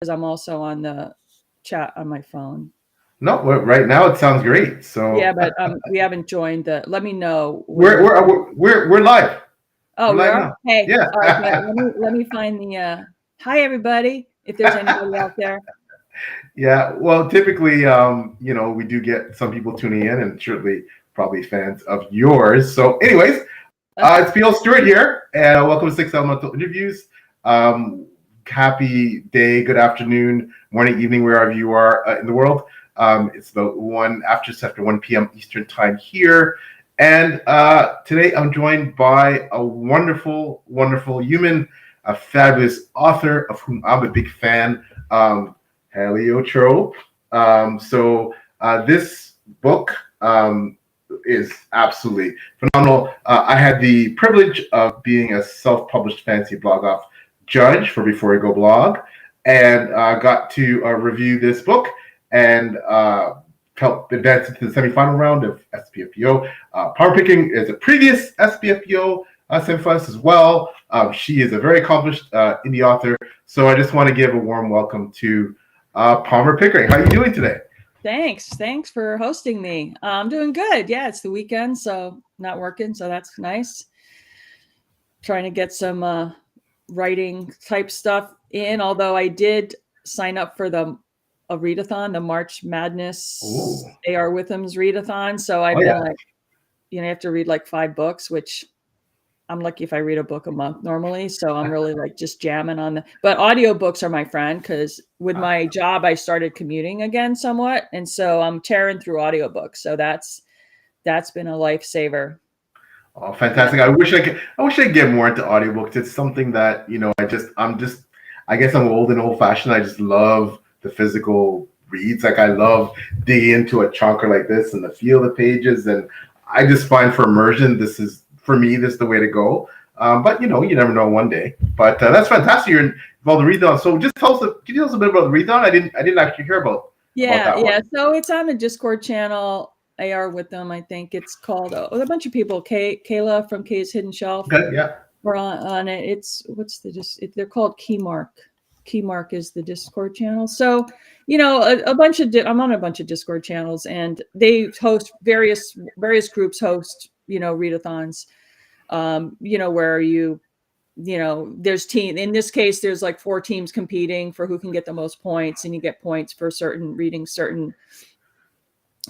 because I'm also on the chat on my phone. No, right now it sounds great. So yeah, but we haven't joined the. Let me know. we're live. Oh, We're we live are. now. Hey, Yeah. all right. Yeah, let me find the. Hi, everybody. If there's anybody out there. Yeah. Well, typically, we do get some people tuning in, and certainly probably fans of yours. So, anyways, it's P.L. Stewart here, and welcome to Six Elemental Interviews. Happy day, good afternoon, morning, evening, wherever you are in the world. It's about just after 1 p.m. Eastern time here. And today I'm joined by a wonderful, wonderful human, a fabulous author of whom I'm a big fan, Heliotrope. So this book is absolutely phenomenal. I had the privilege of being a self-published fantasy blog off judge for Before We Go blog, and got to review this book and helped advance into the semifinal round of SPFPO. Power Picking is a previous SPFPO semifinalist as well. She is a very accomplished indie author, so I just want to give a warm welcome to Palmer Pickering. How are you doing today? Thanks for hosting me. I'm doing good. Yeah, it's the weekend, so not working, so that's nice. Trying to get some writing type stuff in, although I did sign up for a readathon, the March Madness AR Witham's readathon. So I've been like, you have to read like 5 books, which I'm lucky if I read a book a month normally. So I'm really like just jamming on but audiobooks are my friend, because with my job, I started commuting again somewhat. And so I'm tearing through audiobooks. So that's been a lifesaver. Oh, fantastic. Yeah. I wish I could get more into audiobooks. It's something that, I guess I'm old fashioned. I just love the physical reads. Like I love digging into a chunker like this and the feel of the pages. And I just find for immersion, this is the way to go. But you never know one day. But that's fantastic. You're involved in the readathon. So just can you tell us a bit about the readathon? I didn't actually hear about. Yeah. So it's on the Discord channel. AR with them, I think it's called. A bunch of people. Kayla from Kay's Hidden Shelf. Okay, yeah. We're on it. It's they're called Keymark. Keymark is the Discord channel. So, a bunch of I'm on a bunch of Discord channels, and they host various groups host readathons. Where there's team. In this case, there's like 4 teams competing for who can get the most points, and you get points for reading certain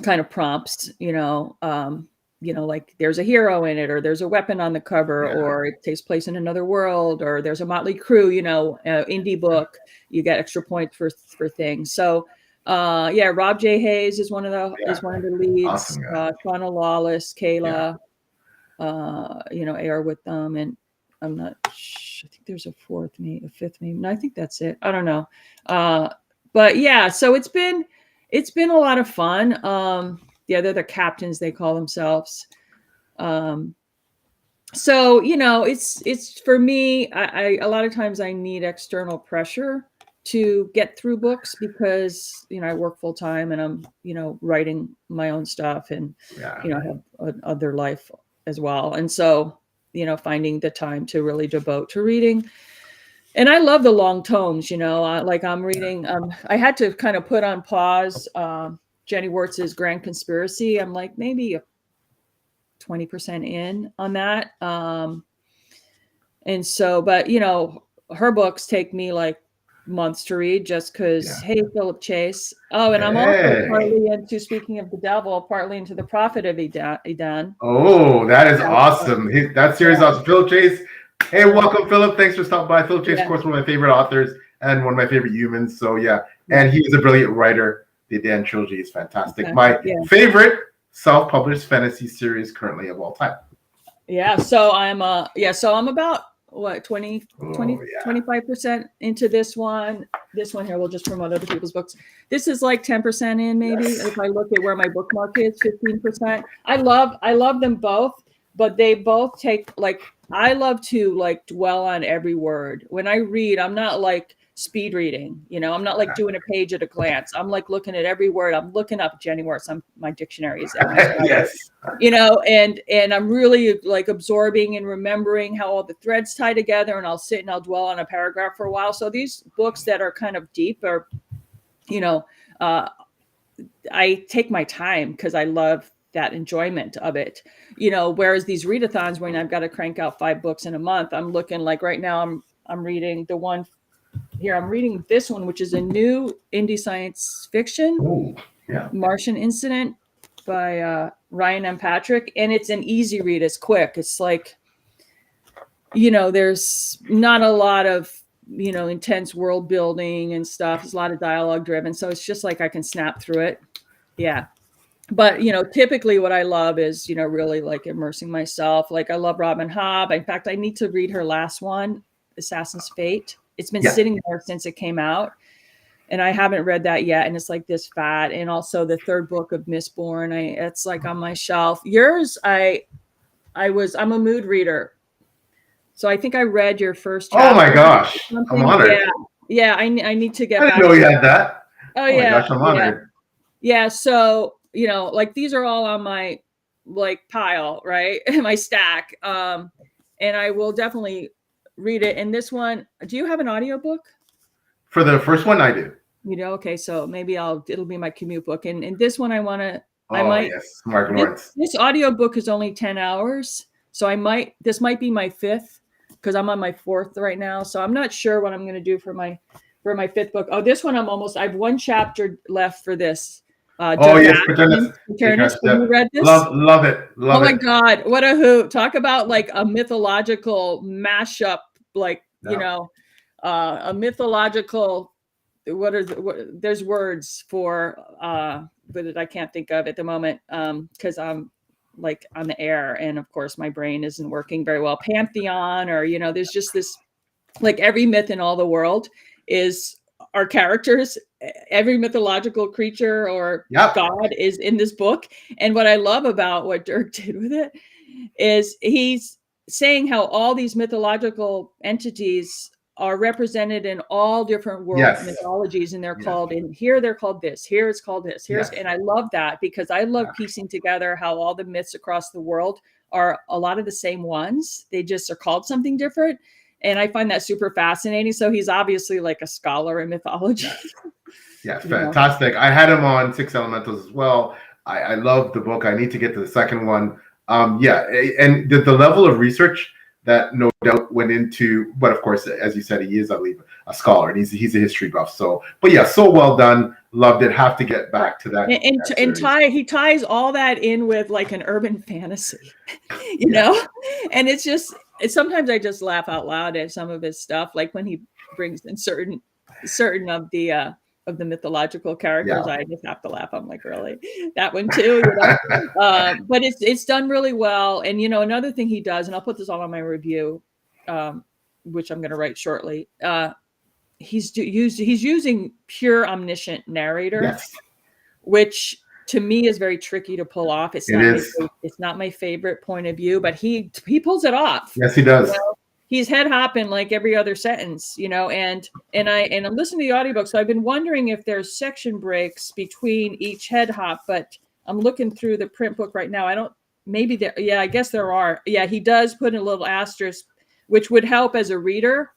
kind of prompts, like there's a hero in it, or there's a weapon on the cover, or it takes place in another world, or there's a Motley Crue, indie book, you get extra points for things. So Rob J. Hayes is one of the leads. Awesome, Shauna Lawless, Kayla, AR with them, and I'm not I think there's a fifth maybe. No, I think that's it. I don't know. But yeah, so it's been a lot of fun. They're the captains, they call themselves. So, it's for me, I a lot of times I need external pressure to get through books, because, I work full time, and I'm, writing my own stuff, and, I have other life as well. And so, finding the time to really devote to reading. And I love the long tomes, like I'm reading, I had to kind of put on pause Jenny Wirtz's Grand Conspiracy. I'm like maybe 20% in on that. And so, but her books take me like months to read, just because, hey, Philip Chase. Oh, and I'm also partly into, speaking of the devil, partly into The Prophet of Eden. Oh, that is awesome. That series is awesome. Philip Chase. Hey, welcome, Philip. Thanks for stopping by. Philip Chase, of course, one of my favorite authors and one of my favorite humans. So, and he is a brilliant writer. The Eden trilogy is fantastic. Okay. My favorite self-published fantasy series currently of all time. Yeah, so I'm about 25% into this one. This one here, we'll just promote other people's books. This is like 10% in, maybe. Yes. If I look at where my bookmark is, 15%. I love them both, but they both take, like, I love to like dwell on every word. When I read, I'm not like speed reading. I'm not like doing a page at a glance. I'm like looking at every word. I'm looking up Jenny words. My dictionary is every Yes. and I'm really like absorbing and remembering how all the threads tie together, and I'll sit and I'll dwell on a paragraph for a while. So these books that are kind of deep are, I take my time because I love that enjoyment of it, whereas these readathons, when I've got to crank out 5 books in a month, I'm looking like right now I'm reading the one here. I'm reading this one, which is a new indie science fiction. Oh, yeah. Martian Incident by Ryan M. Patrick. And it's an easy read. It's quick. It's like, there's not a lot of, intense world building and stuff. It's a lot of dialogue driven. So it's just like I can snap through it. Yeah. But, typically what I love is, really like immersing myself. Like I love Robin Hobb. In fact, I need to read her last one, Assassin's Fate. It's been sitting there since it came out, and I haven't read that yet. And it's like this fat. And also the 3rd book of Mistborn. It's like on my shelf. Yours, I'm a mood reader. So I think I read your first chapter. Oh my gosh. I'm honored. Yeah. I need to get back. I didn't know you had that. Oh yeah. My gosh, I'm honored. Yeah. So, like these are all on my like pile, right? My stack. And I will definitely read it. And this one, do you have an audiobook? For the first one, I do. Okay. So maybe it'll be my commute book. And this one Yes. Mark Lawrence. This audiobook is only 10 hours. So this might be my 5th, because I'm on my 4th right now. So I'm not sure what I'm going to do for my 5th book. Oh, this one I have 1 chapter left for this. Yes, Paternus. Have you read this? Love it. Oh my God, what a hoot! Talk about like a mythological mashup, like a mythological. There's words for, but I can't think of at the moment because I'm like on the air, and of course my brain isn't working very well. Pantheon, or there's just this, like every myth in all the world is our characters. Every mythological creature or God is in this book. And what I love about what Dirk did with it is he's saying how all these mythological entities are represented in all different world mythologies, and they're called in here. They're called this. Here it's called this. And I love that because I love piecing together how all the myths across the world are a lot of the same ones. They just are called something different. And I find that super fascinating. So he's obviously like a scholar in mythology. Yeah, fantastic. I had him on 6 Elementals as well. I love the book. I need to get to the second one. And the level of research that no doubt went into, but of course, as you said, he is, I believe, a scholar, and he's a history buff. So, but yeah, so well done. Loved it. Have to get back to that. He ties all that in with like an urban fantasy, know, and it's just, sometimes I just laugh out loud at some of his stuff, like when he brings in certain of the mythological characters. I just have to laugh. I'm like, really? That one too, but it's done really well. And another thing he does, and I'll put this all on my review, which I'm going to write shortly. He's using pure omniscient narrator, which to me is very tricky to pull off. It's not my favorite point of view, but he pulls it off. Yes, he does. He's head hopping like every other sentence, and I'm listening to the audiobook. So I've been wondering if there's section breaks between each head hop, but I'm looking through the print book right now. I guess there are. Yeah, he does put in a little asterisk, which would help as a reader,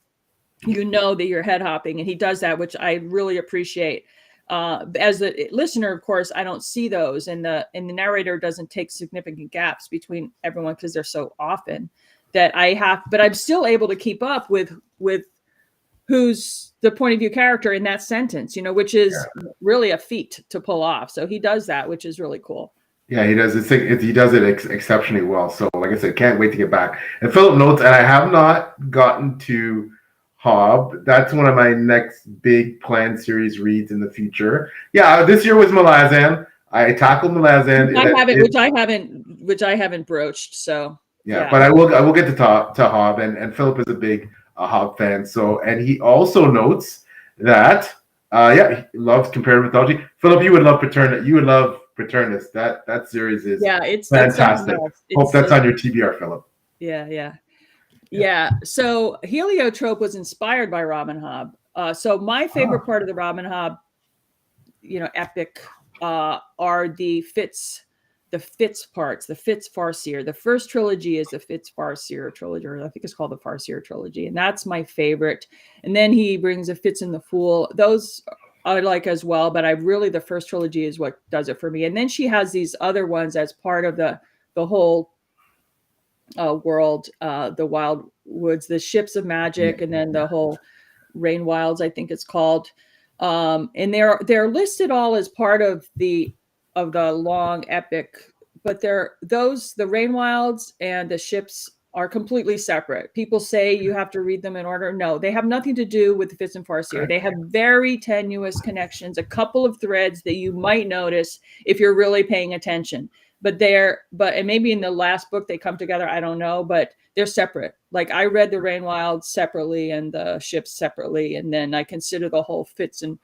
that you're head hopping, and he does that, which I really appreciate. As a listener, of course, I don't see those, and the narrator doesn't take significant gaps between everyone because they're so often that but I'm still able to keep up with who's the point of view character in that sentence, which is really a feat to pull off. So he does that, which is really cool. Yeah, he does. He does it exceptionally well. So, like I said, can't wait to get back. And Philip notes, and I have not gotten to Hobb. That's one of my next big planned series reads in the future. Yeah, this year was Malazan. I tackled Malazan, which I haven't broached. So. Yeah, but I will get to Hobb, and Philip is a big Hobb fan. So, and he also notes that he loves comparative mythology. Philip, you would love Paternus. You would love Paternus. That series is it's fantastic. Hope that's on your TBR, Philip. Yeah. So Heliotrope was inspired by Robin Hobb. So my favorite part of the Robin Hobb, epic are the Fitz parts, the Fitz Farseer. The first trilogy is the Fitz Farseer trilogy, or I think it's called the Farseer trilogy, and that's my favorite. And then he brings a Fitz and the Fool. Those I like as well, but the first trilogy is what does it for me. And then she has these other ones as part of the whole world, the Wild Woods, the Ships of Magic, and then the whole Rain Wilds, I think it's called. And they're listed all as part of the long epic, but the Rain Wilds and the Ships are completely separate. People say you have to read them in order. No, they have nothing to do with the Fitz and Farseer. They have very tenuous connections, a couple of threads that you might notice if you're really paying attention. And maybe in the last book they come together, I don't know, but they're separate. Like I read the Rain Wilds separately and the Ships separately, and then I consider the whole Fitz and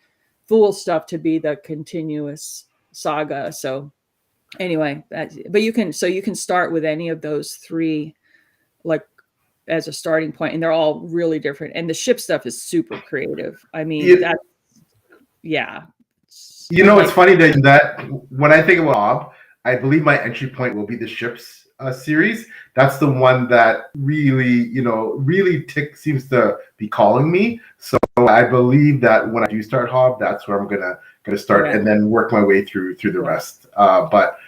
Fool stuff to be the continuous saga. So anyway, but you can start with any of those three, like as a starting point, and they're all really different. And the ship stuff is super creative. I mean, It's funny that when I think about Bob, I believe my entry point will be the Ships series. That's the one that really seems to be calling me. So I believe that when I do start Hobb, that's where I'm gonna start, and then work my way through the rest. But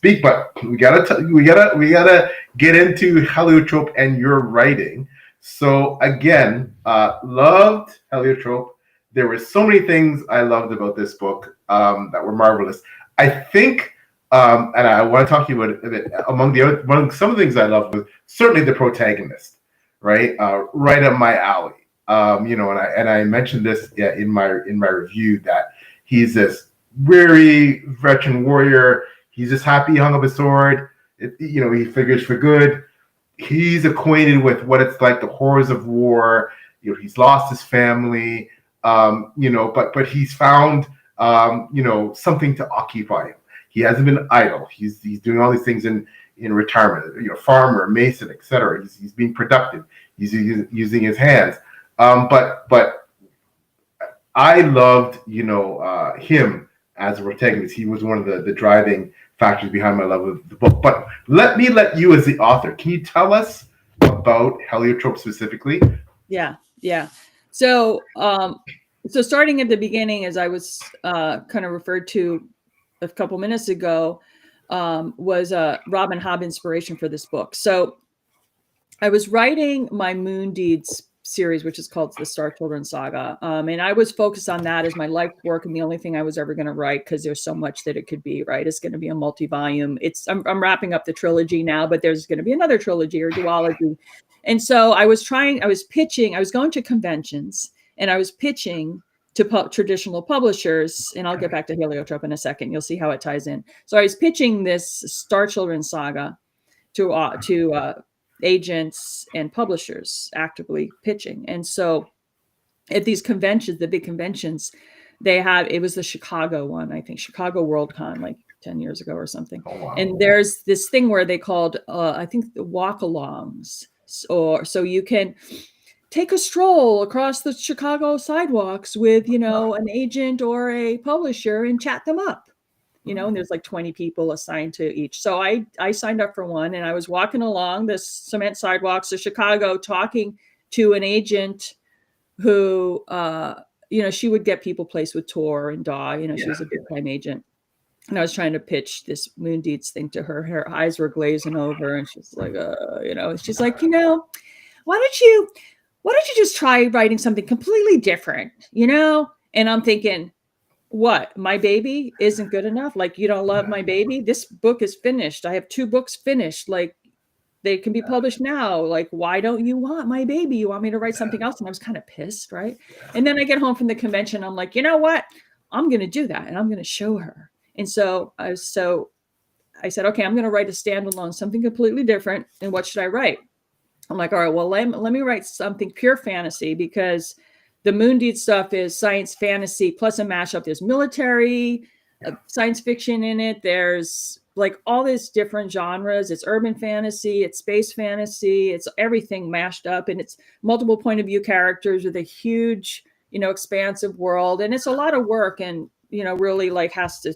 we gotta get into Heliotrope and your writing. So again, loved Heliotrope. There were so many things I loved about this book that were marvelous. I think, and I want to talk to you about it among some of the things I loved was certainly the protagonist, right? Right up my alley. And I mentioned this in my review that he's this weary veteran warrior. He's just happy he hung up his sword. He figures for good. He's acquainted with what it's like, the horrors of war. He's lost his family. But he's found something to occupy him. He hasn't been idle. He's doing all these things in retirement. Farmer, mason, etc. He's being productive. He's using his hands. But I loved him as a protagonist. He was one of the driving factors behind my love of the book. But let you as the author, can you tell us about Heliotrope specifically? Yeah. So starting at the beginning, as I was kind of referred to a couple minutes ago, was a Robin Hobb inspiration for this book. So I was writing my Moon Deeds series, which is called the Star Children Saga. And I was focused on that as my life work and the only thing I was ever going to write, because there's so much that it could be, right? It's going to be a multi-volume. I'm wrapping up the trilogy now, but there's going to be another trilogy or duology. And so I was pitching, I was going to conventions and I was pitching to traditional publishers, and I'll get back to Heliotrope in a second. You'll see how it ties in. So I was pitching this Star Children Saga to agents and publishers, actively pitching. And so at these conventions, the big conventions, it was the Chicago one, I think, Chicago Worldcon, like 10 years ago or something. Oh, wow. And there's this thing where they called, I think, the walk-alongs. So you can take a stroll across the Chicago sidewalks with, an agent or a publisher and chat them up. And there's like 20 people assigned to each. So I signed up for one, and I was walking along the cement sidewalks of Chicago talking to an agent who, she would get people placed with Tor and Daw. She was a big time agent. And I was trying to pitch this Moon Deeds thing to her. Her eyes were glazing over, and she's like, she's like, why don't you just try writing something completely different, And I'm thinking, what? My baby isn't good enough? Like, you don't love my baby? This book is finished. I have 2 books finished. Like, they can be published now. Like, why don't you want my baby? You want me to write something else? And I was kind of pissed, right? And then I get home from the convention. I'm like, you know what? I'm going to do that, and I'm going to show her. And so I said, okay, I'm going to write a standalone, something completely different. And what should I write? I'm like, all right, well, let me write something pure fantasy, because the Moon Deed stuff is science fantasy plus a mashup. There's military, science fiction in it. There's like all these different genres. It's urban fantasy, it's space fantasy, it's everything mashed up, and it's multiple point of view characters with a huge, expansive world. And it's a lot of work, and, really like has to,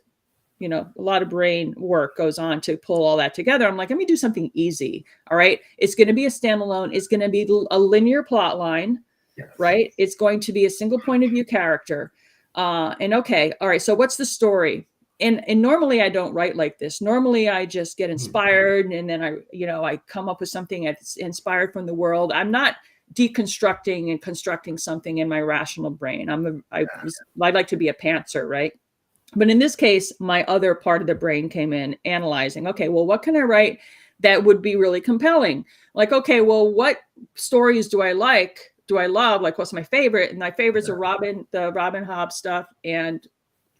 a lot of brain work goes on to pull all that together. I'm like, let me do something easy. All right. It's going to be a standalone. It's going to be a linear plot line, Yes. right? It's going to be a single point of view character. And okay. All right. So what's the story? And normally I don't write like this. Normally I just get inspired, and then I come up with something that's inspired from the world. I'm not deconstructing and constructing something in my rational brain. I'd like to be a pantser, right? But in this case, my other part of the brain came in analyzing, okay, well, what can I write that would be really compelling? Like, okay, well, what stories do I like? Do I love? Like, what's my favorite? And my favorites are the Robin Hobb stuff and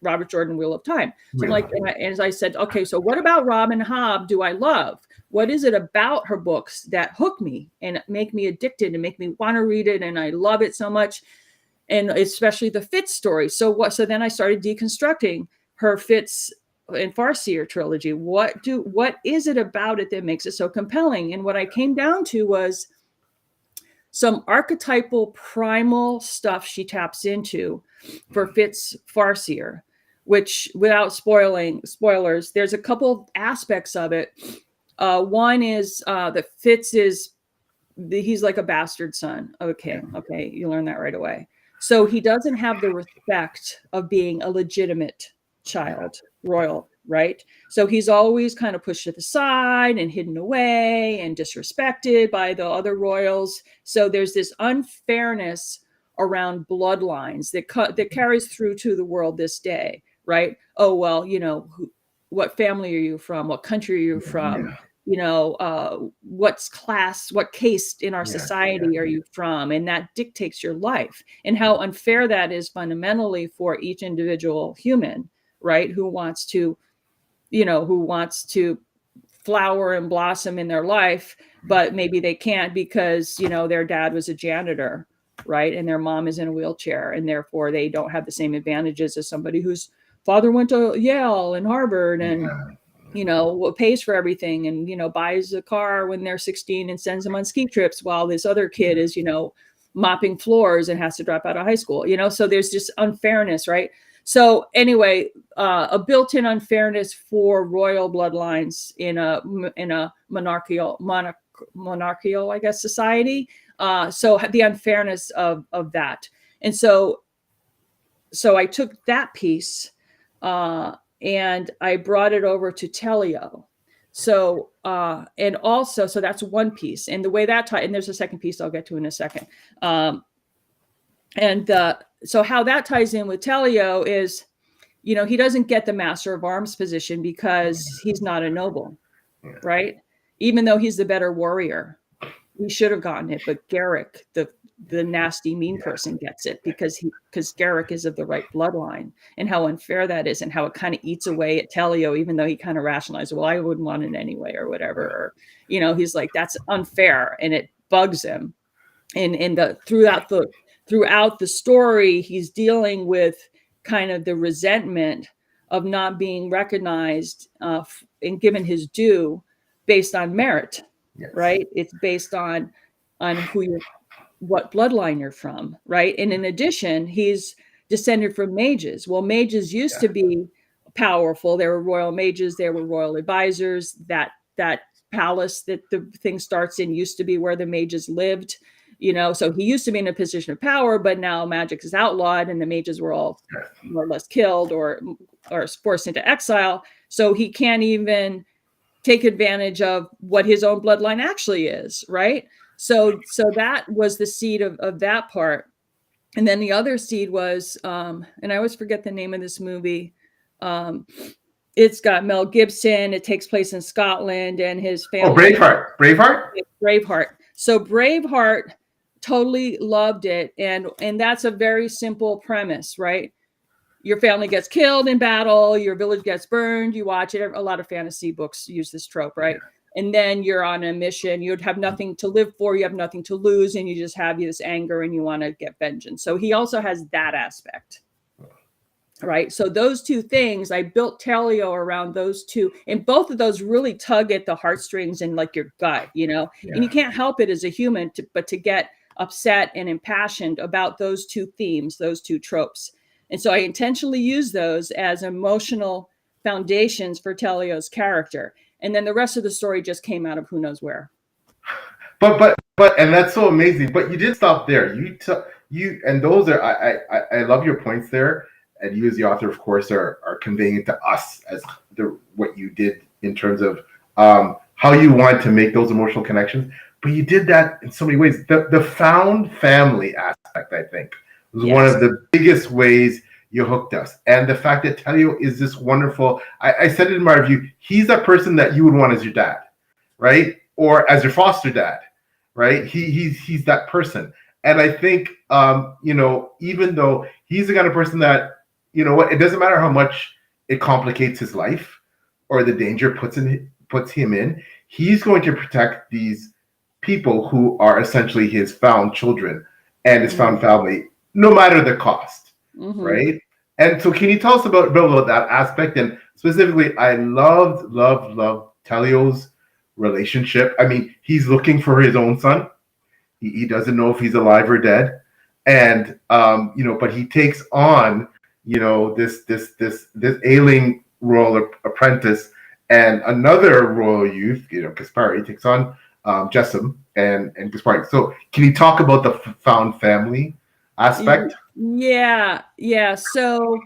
Robert Jordan, Wheel of Time. So I'm like, and as I said, okay, so what about Robin Hobb do I love? What is it about her books that hook me and make me addicted and make me want to read it? And I love it so much. And especially the Fitz story. So then I started deconstructing her Fitz and Farseer trilogy. What is it about it that makes it so compelling? And what I came down to was some archetypal primal stuff she taps into for Fitz Farseer, which, without spoilers, there's a couple aspects of it. One is that Fitz he's like a bastard son. Okay, you learn that right away. So he doesn't have the respect of being a legitimate child, royal, right? So he's always kind of pushed to the side and hidden away and disrespected by the other royals. So there's this unfairness around bloodlines that carries through to the world this day, right? Oh, well, what family are you from? What country are you from? What caste in our society are you from? And that dictates your life, and how unfair that is fundamentally for each individual human, right? Who wants to flower and blossom in their life, but maybe they can't because, their dad was a janitor, right? And their mom is in a wheelchair, and therefore they don't have the same advantages as somebody whose father went to Yale and Harvard and pays for everything and, buys a car when they're 16 and sends them on ski trips, while this other kid is, mopping floors and has to drop out of high school, so there's just unfairness, right? So anyway, a built-in unfairness for royal bloodlines in a monarchical, I guess, society. So the unfairness of that. And so I took that piece, and I brought it over to Teleo. So, and also, so that's one piece, and the way that and there's a second piece I'll get to in a second. So how that ties in with Teleo is, he doesn't get the Master of Arms position because he's not a noble, right? Even though he's the better warrior, he should have gotten it. But Garrick, the nasty, mean person, gets it because Garrick is of the right bloodline, and how unfair that is, and how it kind of eats away at Teleo, even though he kind of rationalized, well, I wouldn't want it anyway, or whatever. Or, he's like, that's unfair, and it bugs him. And throughout the story, he's dealing with kind of the resentment of not being recognized and given his due based on merit, right? It's based on what bloodline you're from, right? And in addition, he's descended from mages. Well, mages used to be powerful. There were royal mages. There were royal advisors. That palace that the thing starts in used to be where the mages lived. So he used to be in a position of power, but now magic is outlawed, and the mages were all more or less killed or forced into exile. So he can't even take advantage of what his own bloodline actually is, right? So that was the seed of that part. And then the other seed was, and I always forget the name of this movie. It's got Mel Gibson. It takes place in Scotland, and his family. Oh, Braveheart. So Braveheart, totally loved it. And that's a very simple premise, right? Your family gets killed in battle, your village gets burned, you watch it. A lot of fantasy books use this trope, right? And then you're on a mission. You'd have nothing to live for, you have nothing to lose, and you just have this anger and you want to get vengeance. So he also has that aspect. right? So those two things, I built Telio around those two, and both of those really tug at the heartstrings and like your gut, you know, and you can't help it as a human but to get upset and impassioned about those two themes, those two tropes. And so I intentionally use those as emotional foundations for Telio's character. And then the rest of the story just came out of who knows where. But and that's so amazing. But you did stop there. You and those are I love your points there. And you as the author, of course, are conveying it to us as what you did in terms of how you want to make those emotional connections. But you did that in so many ways. The found family aspect, I think, was one of the biggest ways you hooked us. And the fact that Telio is this wonderful, I said it in my review, he's that person that you would want as your dad, right? Or as your foster dad, right? He's that person. And I think, you know, even though he's the kind of person that, you know what, it doesn't matter how much it complicates his life or the danger puts him in, he's going to protect these people who are essentially his found children and his found family, no matter the cost, right? And so can you tell us about that aspect? And specifically, I loved Telio's relationship. I mean, he's looking for his own son. He doesn't know if he's alive or dead. And, you know, but he takes on, you know, this ailing royal apprentice and another royal youth, you know, Kaspari takes on Jessom and Kaspari. So can you talk about the found family aspect? Yeah. So,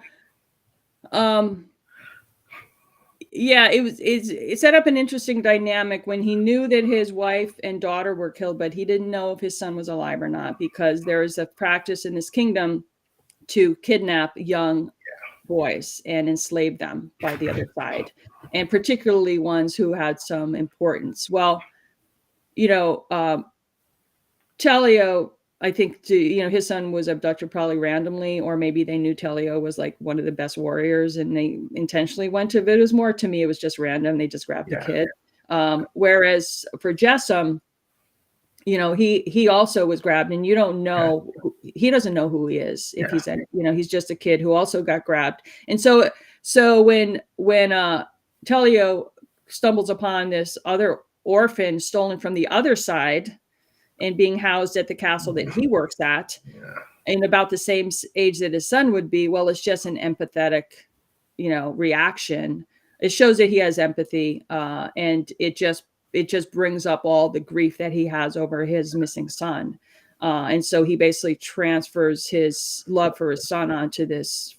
it set up an interesting dynamic when he knew that his wife and daughter were killed, but he didn't know if his son was alive or not, because there is a practice in this kingdom to kidnap young boys and enslave them by the other side, and particularly ones who had some importance. Well, you know, Telio, I think, you know, his son was abducted probably randomly, or maybe they knew Telio was like one of the best warriors and they intentionally went to it. It was more, to me, it was just random. They just grabbed the kid. Whereas for Jessom, you know, he also was grabbed, and you don't know, he doesn't know who he is. If he's, you know, he's just a kid who also got grabbed. And so when Telio stumbles upon this other orphan stolen from the other side and being housed at the castle that he works at, and about the same age that his son would be, well, it's just an empathetic, you know, reaction. It shows that he has empathy, and it just brings up all the grief that he has over his missing son. And so he basically transfers his love for his son onto this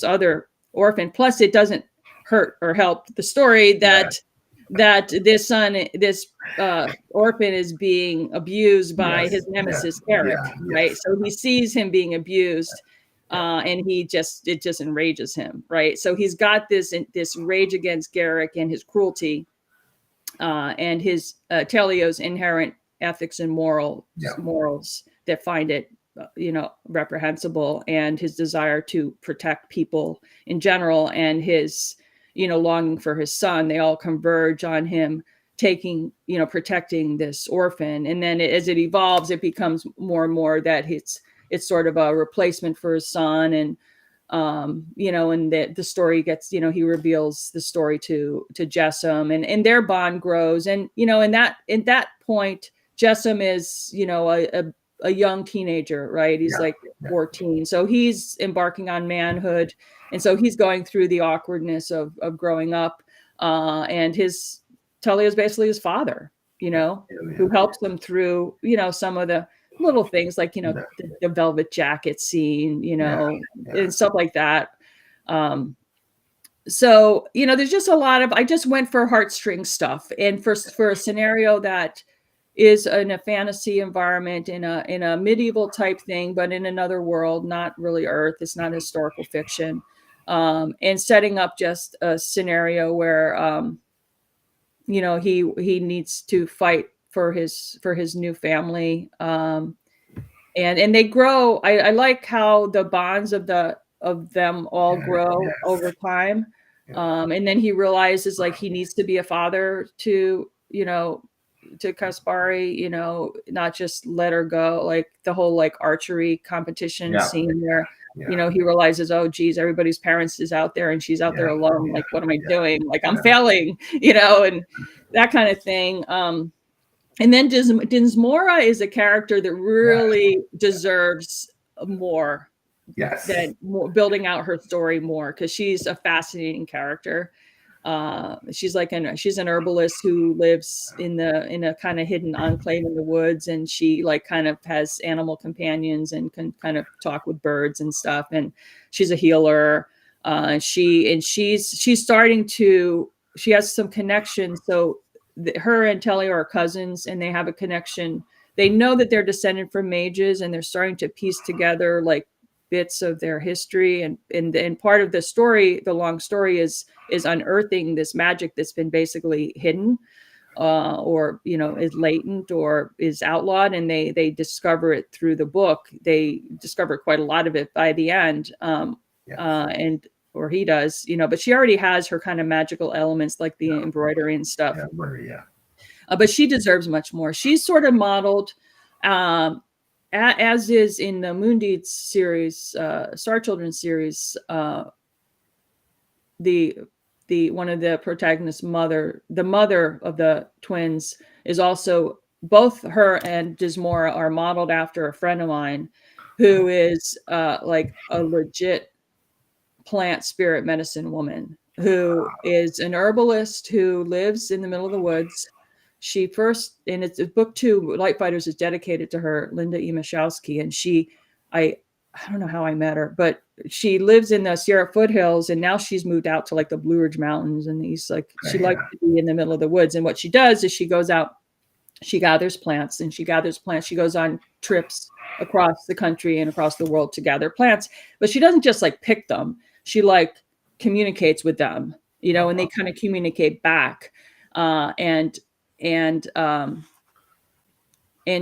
other orphan. Plus, it doesn't hurt or help the story that this orphan is being abused by his nemesis, Garrick, right? So he sees him being abused, and it just enrages him, right? So he's got this rage against Garrick and his cruelty, and his Telio's inherent ethics and morals that find it, you know, reprehensible, and his desire to protect people in general, and his, you know, longing for his son. They all converge on him taking, you know, protecting this orphan. And then as it evolves, it becomes more and more that it's sort of a replacement for his son. And you know, and the story gets, you know, he reveals the story to Jessom, and their bond grows. And, you know, in that point, Jessom is, you know, a young teenager, right? He's like 14. So he's embarking on manhood. And so he's going through the awkwardness of growing up. And Telio is basically his father, you know, who helps him through, you know, some of the little things like, you know, the velvet jacket scene, you know, and stuff like that. So, you know, there's just a lot of, I just went for heartstring stuff, and for a scenario that is in a fantasy environment, in a medieval type thing, but in another world, not really Earth. It's not historical fiction. And setting up just a scenario where, you know, he needs to fight for his new family. And they grow. I like how the bonds of them all grow over time. And then he realizes like he needs to be a father to, you know, to Kaspari, you know, not just let her go, like the whole like archery competition scene where he realizes, oh geez, everybody's parents is out there and she's out there alone. Like, what am I doing? Like, I'm failing, and that kind of thing. And then Dinsmora is a character that really deserves more. Yes. That building out her story more, because she's a fascinating character. She's an herbalist who lives in a kind of hidden enclave in the woods, and she like kind of has animal companions and can kind of talk with birds and stuff. And she's a healer. She's starting to. She has some connections. So her and Telly are cousins, and they have a connection. They know that they're descended from mages, and they're starting to piece together like bits of their history, and part of the story, the long story, is unearthing this magic that's been basically hidden, or is latent or is outlawed, and they discover it through the book. They discover quite a lot of it by the end, or he does, but she already has her kind of magical elements like the embroidery and stuff. But she deserves much more. She's sort of modeled, as is in the Moon Deeds series, Star Children series, the one of the protagonists' mother, the mother of the twins, is also, both her and Dinsmora are modeled after a friend of mine who is like a legit plant spirit medicine woman, who is an herbalist who lives in the middle of the woods. She first, and it's book 2, Light Fighters, is dedicated to her, Linda E. Michalski. And I don't know how I met her, but she lives in the Sierra foothills, and now she's moved out to like the Blue Ridge Mountains. And she likes to be in the middle of the woods. And what she does is she goes out, she gathers plants. She goes on trips across the country and across the world to gather plants. But she doesn't just like pick them. She like communicates with them, and they kind of communicate back. And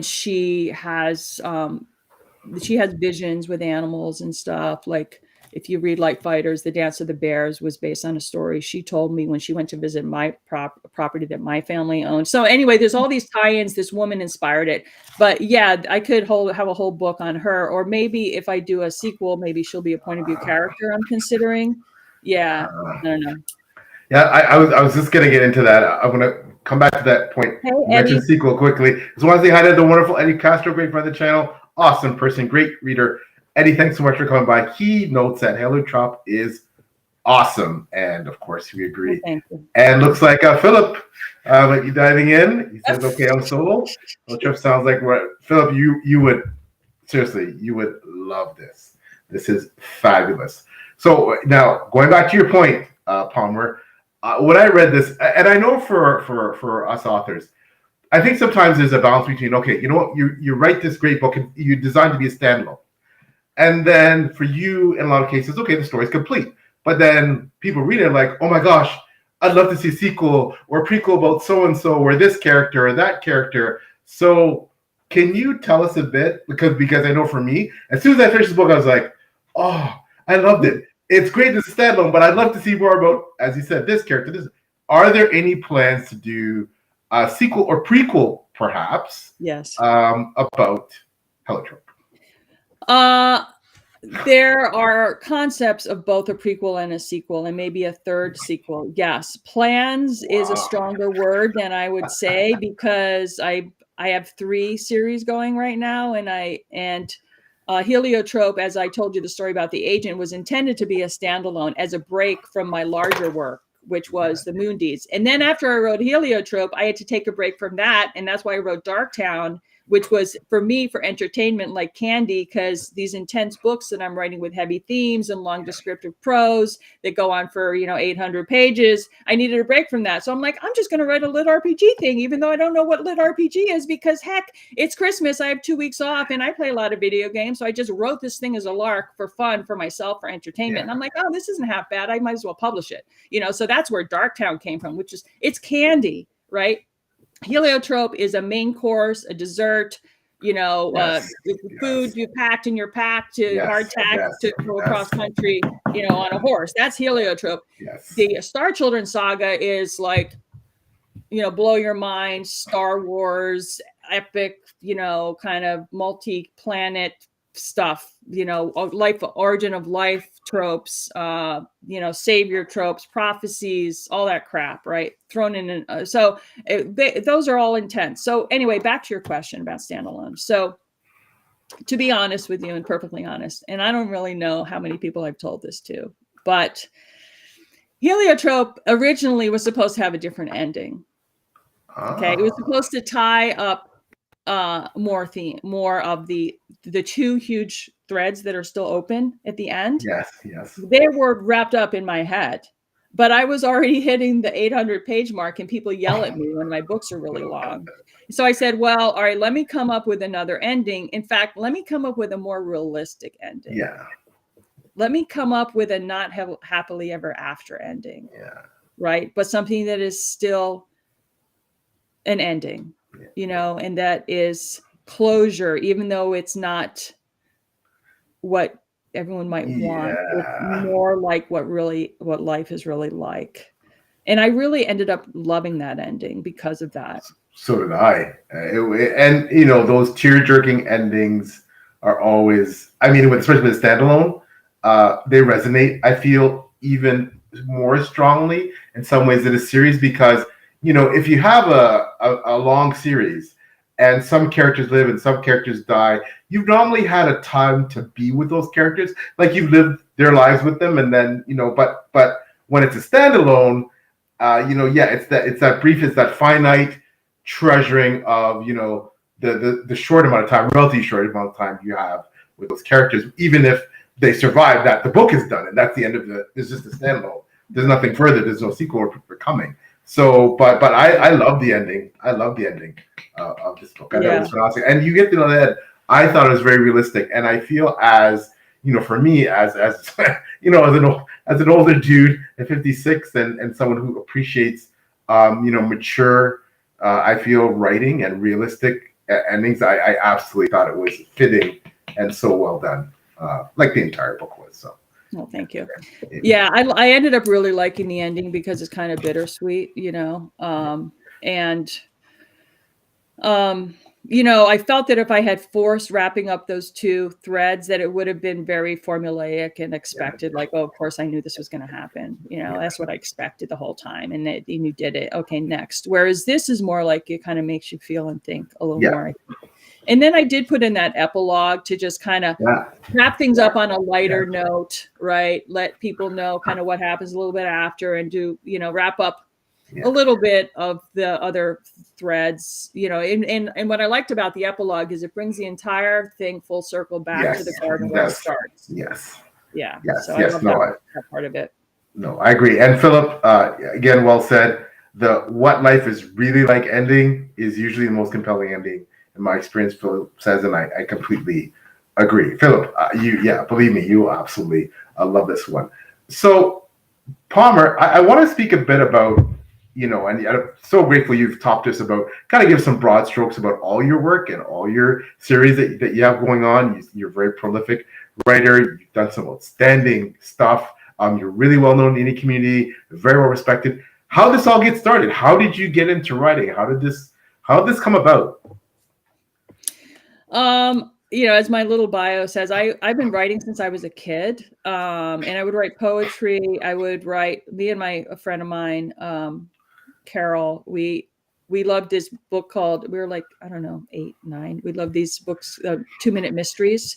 she has visions with animals and stuff. Like, if you read Light Fighters, the Dance of the Bears was based on a story she told me when she went to visit my property that my family owned. So anyway, there's all these tie-ins. This woman inspired it. But yeah, I could have a whole book on her, or maybe if I do a sequel, maybe she'll be a point of view character I'm considering. Yeah, I don't know. Yeah, I was just gonna get into that. I'm gonna come back to that point. Hey, mention sequel quickly. Just want to say hi to the wonderful Eddie Castro, great friend of the channel, awesome person, great reader. Eddie, thanks so much for coming by. He notes that Heliotrope is awesome, and of course we agree. Thank you. And looks like Philip, you diving in. He says, "Okay, I'm solo." Heliotrope sounds like Philip. You would seriously, you would love this. This is fabulous. So now going back to your point, Palmer. When I read this, and I know for us authors, I think sometimes there's a balance between, okay, you know what, you write this great book and you're designed to be a standalone. And then for you, in a lot of cases, okay, the story's complete. But then people read it like, oh my gosh, I'd love to see a sequel or a prequel about so-and-so or this character or that character. So can you tell us a bit? Because I know for me, as soon as I finished the book, I was like, oh, I loved it. It's great as a standalone, but I'd love to see more about, as you said, this character. Are there any plans to do a sequel or prequel, perhaps? Yes. About Heliotrope? There are concepts of both a prequel and a sequel, and maybe a third sequel. Yes, plans is a stronger word than I would say, because I have 3 series going right now, and Heliotrope, as I told you the story about the agent, was intended to be a standalone as a break from my larger work, which was the Moon Deeds. And then after I wrote Heliotrope, I had to take a break from that. And that's why I wrote Darktown, which was for me for entertainment like candy, because these intense books that I'm writing with heavy themes and long descriptive prose that go on for 800 pages, I needed a break from that. So I'm like, I'm just going to write a lit RPG thing, even though I don't know what lit RPG is, because heck, it's Christmas, I have 2 weeks off and I play a lot of video games. So I just wrote this thing as a lark for fun, for myself, for entertainment. And I'm like, oh, this isn't half bad, I might as well publish it. So that's where Darktown came from, which is, it's candy, right? Heliotrope is a main course, a dessert, food you packed in your pack to hardtack to go across country, on a horse. That's Heliotrope. Yes. The Star Children saga is like, blow your mind, Star Wars, epic, kind of multi-planet stuff, life, origin of life tropes, savior tropes, prophecies, all that crap, right? Thrown in. Those are all intense. So anyway, back to your question about standalone. So to be honest with you, and perfectly honest, and I don't really know how many people I've told this to, but Heliotrope originally was supposed to have a different ending. Okay. It was supposed to tie up more of the two huge threads that are still open at the end. Yes. They were wrapped up in my head, but I was already hitting the 800-page mark, and people yell at me when my books are really long. So I said, well, all right, let me come up with another ending. In fact, let me come up with a more realistic ending. Yeah. Let me come up with a not happily ever after ending. Yeah. Right. But something that is still an ending, and that is closure, even though it's not what everyone might want. It's more like what life is really like. And I really ended up loving that ending because of that. So did I. And those tear-jerking endings are always, especially with standalone, they resonate, I feel, even more strongly in some ways in a series, because if you have a long series and some characters live and some characters die, you've normally had a time to be with those characters, like you've lived their lives with them, and then but when it's a standalone, it's that finite treasuring of the short amount of time, relatively short amount of time you have with those characters, even if they survive that, the book is done and that's the end of it's just a standalone. There's nothing further. There's no sequel coming. So, but I love the ending. I love the ending of this book. I know it was fantastic, and you get to know that. I thought it was very realistic, and I feel as for me, as as an older dude at 56, and someone who appreciates mature, I feel, writing and realistic endings. I absolutely thought it was fitting and so well done, like the entire book was. So. Well, thank you. Yeah, I ended up really liking the ending because it's kind of bittersweet, I felt that if I had forced wrapping up those two threads, that it would have been very formulaic and expected. Like, oh, of course, I knew this was going to happen. That's what I expected the whole time, and you did it. Okay, next. Whereas this is more like it kind of makes you feel and think a little more. And then I did put in that epilogue to just kind of wrap things up on a lighter note, right? Let people know kind of what happens a little bit after, and do, wrap up a little bit of the other threads, and what I liked about the epilogue is it brings the entire thing full circle back to the garden where it starts. Yes. Yeah. So I love that part of it. No, I agree. And Philip, again, well said. The what life is really like ending is usually the most compelling ending. In my experience, Philip says, and I completely agree. Philip, believe me, you absolutely love this one. So, Palmer, I want to speak a bit about, and I'm so grateful you've talked to us about, kind of give some broad strokes about all your work and all your series that you have going on. You're a very prolific writer. You've done some outstanding stuff. You're really well known in the community, very well respected. How did this all get started? How did you get into writing? How did this come about? As my little bio says, I've been writing since I was a kid. And I would write poetry. Me and a friend of mine, Carol, we loved this book called, we were like, I don't know, 8, 9. We loved these books, 2-minute mysteries.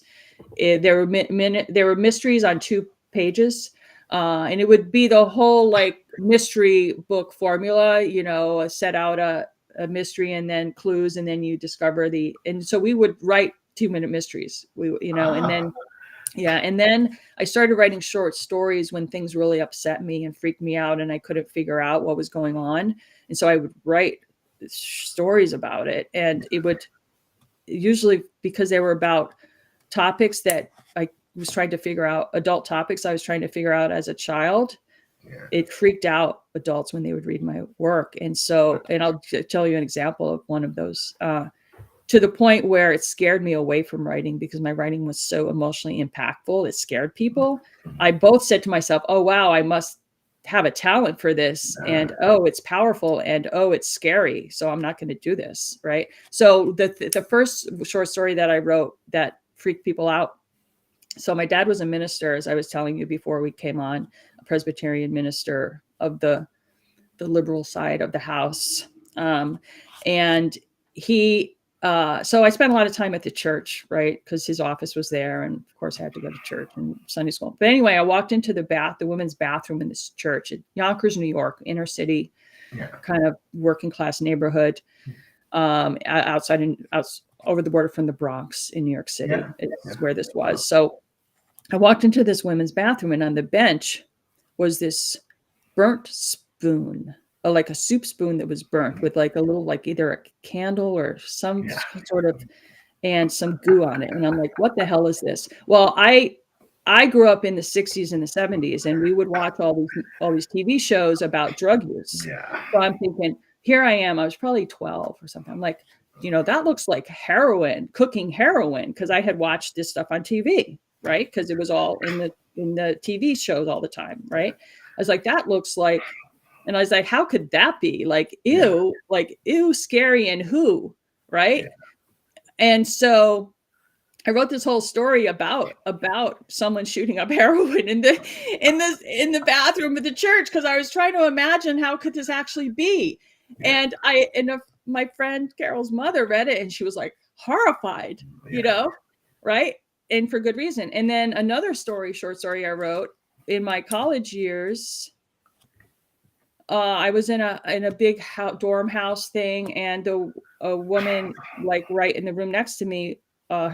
There were mysteries on 2 pages. And it would be the whole like mystery book formula, set out a mystery and then clues, and then you discover and so we would write 2-minute mysteries, and then I started writing short stories when things really upset me and freaked me out and I couldn't figure out what was going on. And so I would write stories about it, and it would usually, because they were about topics that I was trying to figure out, adult topics I was trying to figure out as a child. It freaked out adults when they would read my work. And I'll tell you an example of one of those, to the point where it scared me away from writing because my writing was so emotionally impactful. It scared people. I both said to myself, oh, wow, I must have a talent for this. And, oh, it's powerful. And, oh, it's scary. So I'm not going to do this. Right. So the first short story that I wrote that freak people out. So my dad was a minister, as I was telling you before we came on, a Presbyterian minister of the liberal side of the house. And he, so I spent a lot of time at the church, right? Because his office was there. And of course I had to go to church and Sunday school. But anyway, I walked into the women's bathroom in this church in Yonkers, New York, inner city, kind of working class neighborhood, over the border from the Bronx in New York City. Is where this was. So I walked into this women's bathroom, and on the bench was this burnt spoon, like a soup spoon that was burnt with like a little, like either a candle or some sort of, and some goo on it. And I'm like, what the hell is this? Well, I grew up in the 60s and the 70s, and we would watch all these TV shows about drug use. So I'm thinking, here I am. I was probably 12 or something. I'm like, that looks like heroin, cooking heroin, because I had watched this stuff on TV, right? Because it was all in the TV shows all the time, right? I was like, that looks like, and I was like, how could that be? Like, ew, scary, and who, right? And so I wrote this whole story about someone shooting up heroin in the bathroom of the church, because I was trying to imagine how could this actually be. And my friend Carol's mother read it, and she was like horrified, right? And for good reason. And then another short story I wrote in my college years. I was in a big dorm house thing, and a woman, like right in the room next to me,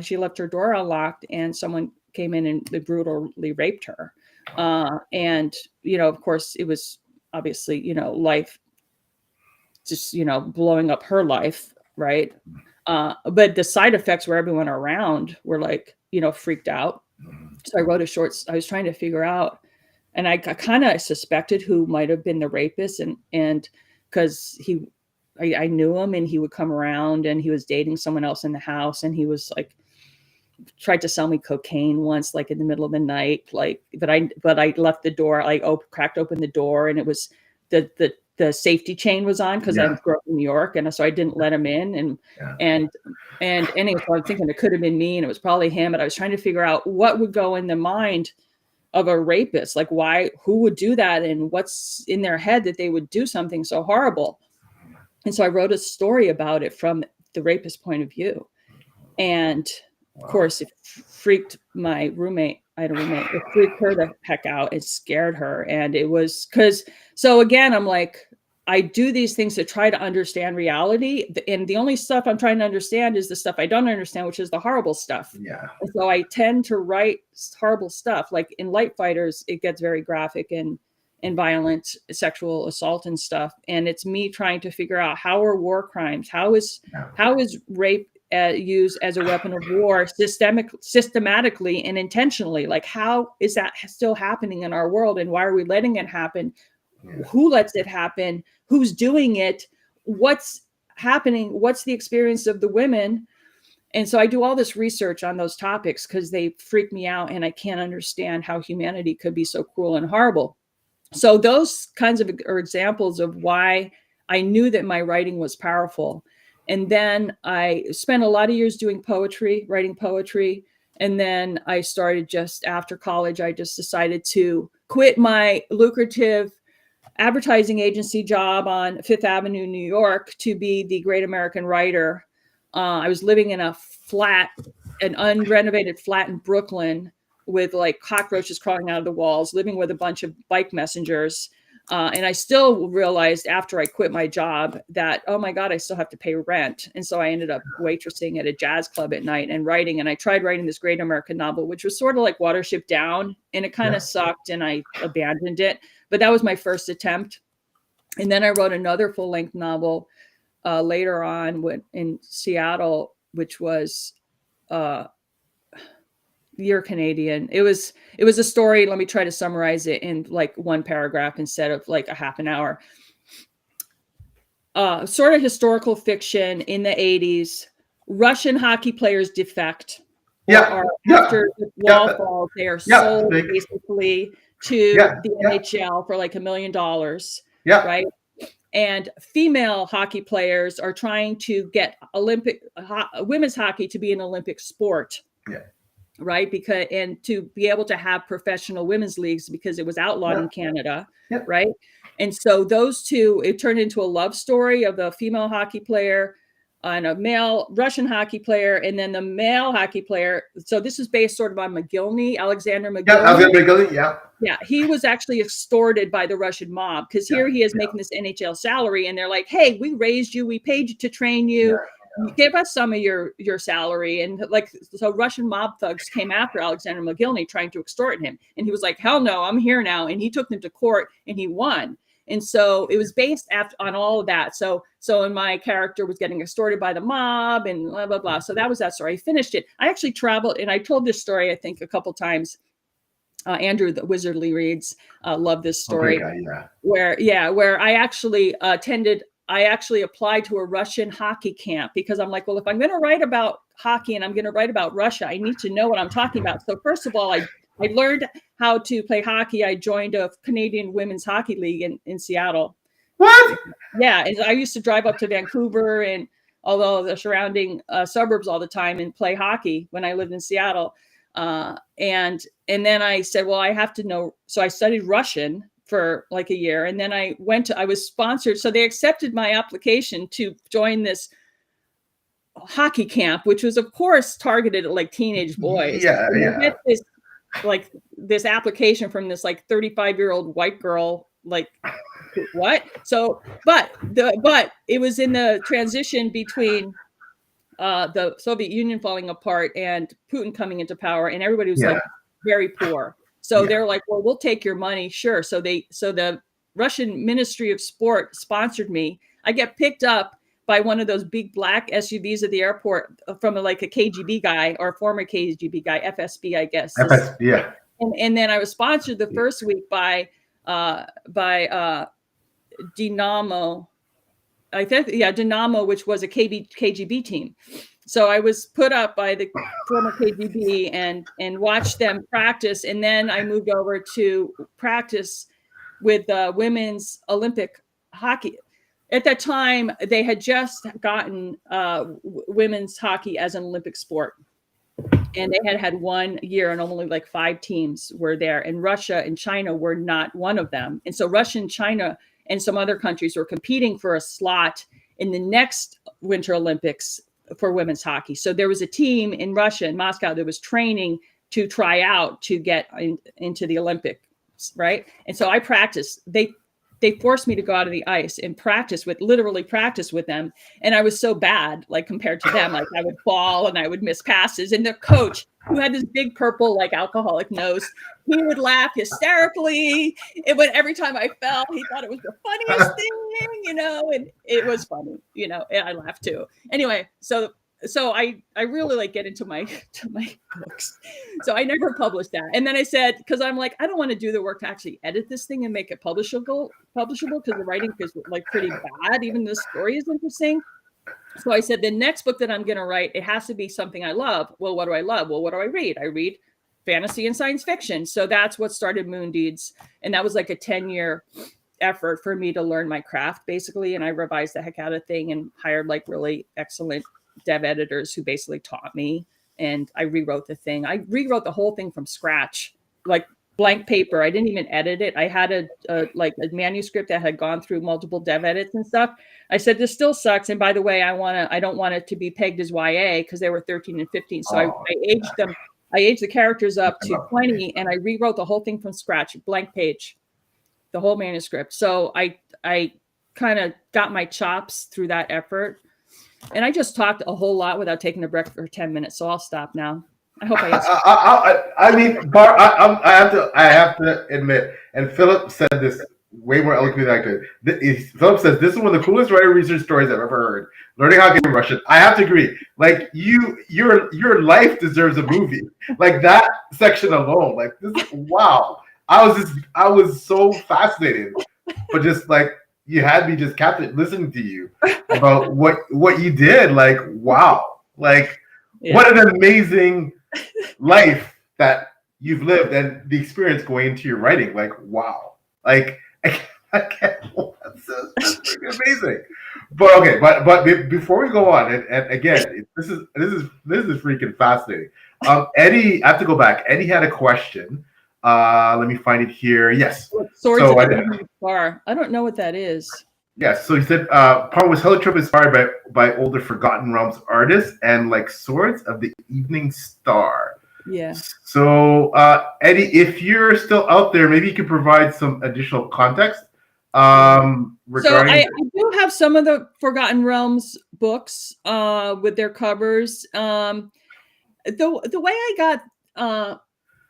she left her door unlocked, and someone came in and they brutally raped her. And of course, it was obviously life, just blowing up her life, right? But the side effects where everyone around were like freaked out. So I wrote I was trying to figure out. And I kind of suspected who might have been the rapist, and because I knew him, and he would come around, and he was dating someone else in the house, and he was like, tried to sell me cocaine once, like in the middle of the night, like, but I left the door, like cracked open the door, and it was the safety chain was on, because I grew up in New York, and so I didn't let him in, and anyway, so I'm thinking it could have been me, and it was probably him, but I was trying to figure out what would go in the mind of a rapist, like who would do that, and what's in their head that they would do something so horrible. And so I wrote a story about it from the rapist's point of view. And of course, it freaked my roommate. I had a roommate. It freaked her the heck out. It scared her. And it was so again, I'm like, I do these things to try to understand reality. And the only stuff I'm trying to understand is the stuff I don't understand, which is the horrible stuff. And so I tend to write horrible stuff. Like in Light Fighters, it gets very graphic and violent, sexual assault and stuff. And it's me trying to figure out, how are war crimes? How is rape used as a weapon of war systematically and intentionally? Like, how is that still happening in our world? And why are we letting it happen? Who lets it happen? Who's doing it? What's happening? What's the experience of the women? And so I do all this research on those topics because they freak me out, and I can't understand how humanity could be so cruel and horrible. So those kinds of are examples of why I knew that my writing was powerful. And then I spent a lot of years doing poetry, writing poetry. And then I started, just after college, I just decided to quit my lucrative advertising agency job on Fifth Avenue, New York, to be the great American writer. I was living in an unrenovated flat in Brooklyn with like cockroaches crawling out of the walls, living with a bunch of bike messengers. And I still realized after I quit my job that, oh my God, I still have to pay rent. And so I ended up waitressing at a jazz club at night and writing. And I tried writing this great American novel, which was sort of like Watership Down, and it kind of sucked, and I abandoned it. But that was my first attempt. And then I wrote another full-length novel later on in Seattle, which was you're Canadian. It was a story. Let me try to summarize it in like one paragraph instead of like a half an hour. Sort of historical fiction in the 80s. Russian hockey players defect. After the wall falls, they are sold basically to the NHL for like $1 million. Right. And female hockey players are trying to get women's hockey to be an Olympic sport. right? Because, and to be able to have professional women's leagues because it was outlawed in Canada, right? And so those two, it turned into a love story of a female hockey player and a male Russian hockey player, and then the male hockey player. So this is based sort of on McGillney, Alexander McGillney. Yeah, Alexander McGillney, yeah. Yeah, he was actually extorted by the Russian mob because here he is making this NHL salary, and they're like, "Hey, we raised you, we paid you to train you, give us some of your salary." And like, so Russian mob thugs came after Alexander McGillney trying to extort him, and he was like, "Hell no, I'm here now," and he took them to court, and he won. And so it was based on all of that. So and my character was getting extorted by the mob and blah blah blah. So that was that story. I finished it. I actually traveled, and I told this story I think a couple times. Andrew, the Wizardly Reads, love this story. Where I actually I actually applied to a Russian hockey camp because I'm like, well, if I'm going to write about hockey and I'm going to write about Russia, I need to know what I'm talking about. So first of all, I learned how to play hockey. I joined a Canadian Women's Hockey League in Seattle. What? Yeah, and I used to drive up to Vancouver and although the surrounding suburbs all the time and play hockey when I lived in Seattle. And then I said, well, I have to know. So I studied Russian for like a year. And then I was sponsored. So they accepted my application to join this hockey camp, which was of course targeted at like teenage boys. Yeah. I get this application from this like 35-year-old white girl, like what? So, but it was in the transition between the Soviet Union falling apart and Putin coming into power, and everybody was like very poor. So they're like, well, we'll take your money. Sure. So the Russian Ministry of Sport sponsored me. I get picked up by one of those big black SUVs at the airport from like a KGB guy or a former KGB guy, FSB, I guess. FSB, yeah. And then I was sponsored the first week by Dynamo. I think, Dynamo, which was a KGB team. So I was put up by the former KGB and watched them practice. And then I moved over to practice with women's Olympic hockey. At that time, they had just gotten women's hockey as an Olympic sport. And they had 1 year and only like 5 teams were there. And Russia and China were not one of them. And so Russia and China and some other countries were competing for a slot in the next Winter Olympics for women's hockey. So there was a team in Russia, in Moscow, that was training to try out to get into the Olympics, right? And so I practiced. They forced me to go out of the ice and literally practice with them. And I was so bad, like compared to them, like I would fall and I would miss passes. And the coach, who had this big purple, like alcoholic nose, he would laugh hysterically. Every time I fell, he thought it was the funniest thing, and it was funny, and I laughed too. Anyway, so I really like get into my books. So I never published that. And then I said, because I'm like, I don't want to do the work to actually edit this thing and make it publishable because the writing is like pretty bad, even the story is interesting. So I said, the next book that I'm going to write, it has to be something I love. Well, what do I love? Well, what do I read? I read fantasy and science fiction. So that's what started Moon Deeds. And that was like a 10-year effort for me to learn my craft, basically. And I revised the heck out of thing and hired like really excellent dev editors who basically taught me. And I rewrote the thing. I rewrote the whole thing from scratch, like blank paper. I didn't even edit it. I had a manuscript that had gone through multiple dev edits and stuff. I said, this still sucks. And by the way, I don't want it to be pegged as YA because they were 13 and 15. So I aged them. I aged the characters up to 20 and I rewrote the whole thing from scratch, blank page, the whole manuscript. So I kind of got my chops through that effort. And I just talked a whole lot without taking a break for 10 minutes. So I'll stop now. I hope I answered. I mean, Bart, I have to admit, and Philip said this way more eloquently than I could. Philip says, this is one of the coolest writer research stories I've ever heard. Learning hockey in Russian. I have to agree. Like your life deserves a movie. Like that section alone. Like this is, wow. I was so fascinated, but just like you had me just captive listening to you about what you did. Like, wow. Like what an amazing life that you've lived and the experience going into your writing. Like, wow. Like I can't. That's freaking amazing. But okay, but before we go on, and again, this is freaking fascinating. Eddie, I have to go back. Eddie had a question. Let me find it here. Yes. Swords So of the Evening Star. I don't know what that is. yes. So he said, part was heliotrope inspired by older Forgotten Realms artists and like Swords of the Evening Star. Yeah. So Eddie, if you're still out there, maybe you could provide some additional context regarding. So I do have some of the Forgotten Realms books with their covers. The way I got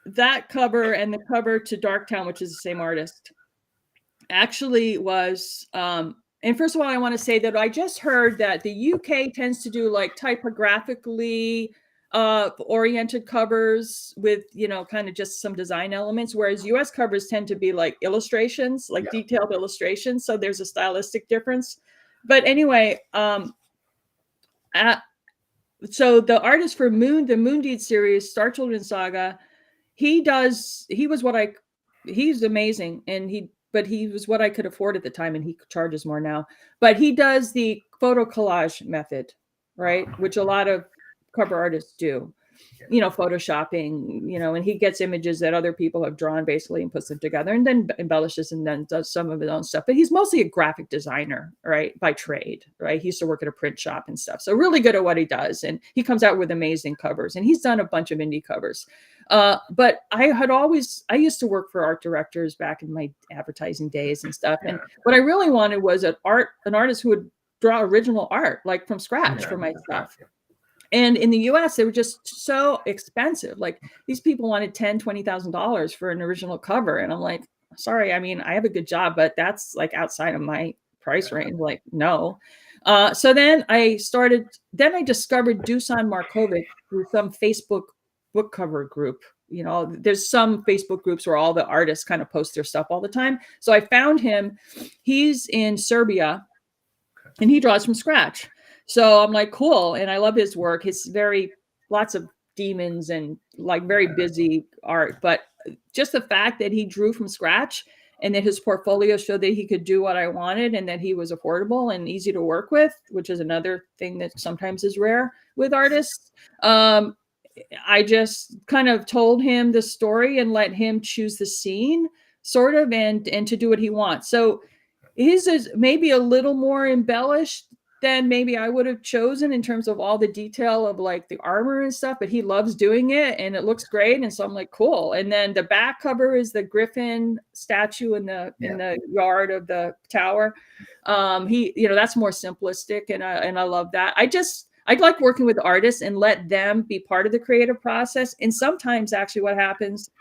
that cover and the cover to Darktown, which is the same artist, actually was and first of all, I want to say that I just heard that the UK tends to do like typographically oriented covers with, you know, kind of just some design elements, whereas US covers tend to be like illustrations, like detailed illustrations. So there's a stylistic difference. But anyway, so the artist for the Moondeed series, Star Children Saga, he's amazing, and but he was what I could afford at the time, and he charges more now. But he does the photo collage method, right? Which a lot of cover artists do, you know, photoshopping, you know, and he gets images that other people have drawn basically and puts them together and then embellishes and then does some of his own stuff. But he's mostly a graphic designer, right? By trade, right? He used to work at a print shop and stuff. So really good at what he does. And he comes out with amazing covers, and he's done a bunch of indie covers. But I used to work for art directors back in my advertising days and stuff. And what I really wanted was an artist who would draw original art, like from scratch for my stuff. And in the US, they were just so expensive. Like these people wanted $10,000, $20,000 for an original cover. And I'm like, sorry, I mean, I have a good job, but that's like outside of my price range. Like, no. So then I discovered Dusan Markovic through some Facebook book cover group. You know, there's some Facebook groups where all the artists kind of post their stuff all the time. So I found him. He's in Serbia and he draws from scratch. So I'm like, cool. And I love his work. It's lots of demons and like very busy art. But just the fact that he drew from scratch and that his portfolio showed that he could do what I wanted and that he was affordable and easy to work with, which is another thing that sometimes is rare with artists. I just kind of told him the story and let him choose the scene sort of and to do what he wants. So his is maybe a little more embellished than maybe I would have chosen in terms of all the detail of like the armor and stuff, but he loves doing it and it looks great. And so I'm like, cool. And then the back cover is the griffin statue in the yard of the tower. That's more simplistic and I love that. I'd like working with artists and let them be part of the creative process. And sometimes actually what happens,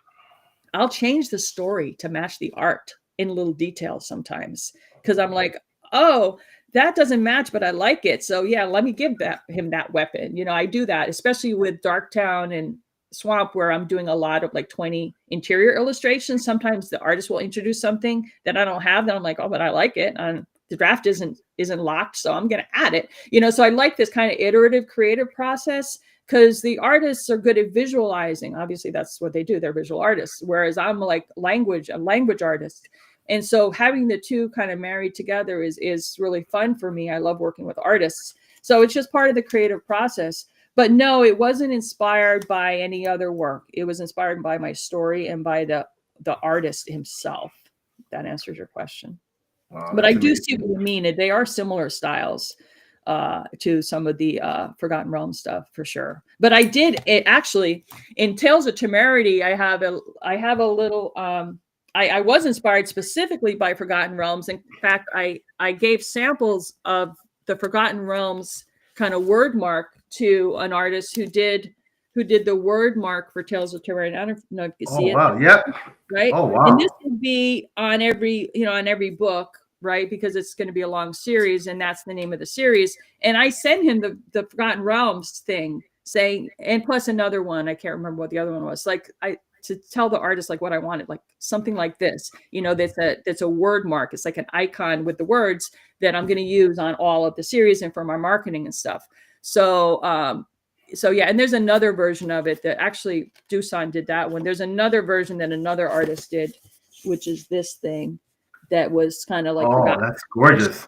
I'll change the story to match the art in little details sometimes. Cause I'm like, oh, that doesn't match, but I like it. So yeah, let me give him that weapon. You know, I do that, especially with Darktown and Swamp, where I'm doing a lot of like 20 interior illustrations. Sometimes the artist will introduce something that I don't have. Then I'm like, oh, but I like it. And the draft isn't locked, so I'm going to add it. You know, so I like this kind of iterative creative process because the artists are good at visualizing. Obviously, that's what they do. They're visual artists, whereas I'm like a language artist. And so having the two kind of married together is really fun for me. I love working with artists. So it's just part of the creative process. But no, it wasn't inspired by any other work. It was inspired by my story and by the artist himself. That answers your question. Wow, but I do see what you mean. They are similar styles to some of the Forgotten Realm stuff for sure. But I did it actually in Tales of Temerity. I have a little. I was inspired specifically by Forgotten Realms. In fact, I gave samples of the Forgotten Realms kind of word mark to an artist who did the word mark for Tales of Temerity. I don't know if you see it. Oh wow! Yep. Right. Oh wow! And this would be on every book, right? Because it's going to be a long series, and that's the name of the series. And I sent him the Forgotten Realms thing, saying, and plus another one. I can't remember what the other one was. Like to tell the artist like what I wanted, like something like this, you know, that's a word mark. It's like an icon with the words that I'm going to use on all of the series and for my marketing and stuff. So yeah. And there's another version of it that actually Dusan did that one. There's another version that another artist did, which is this thing that was kind of like, oh, that's gorgeous.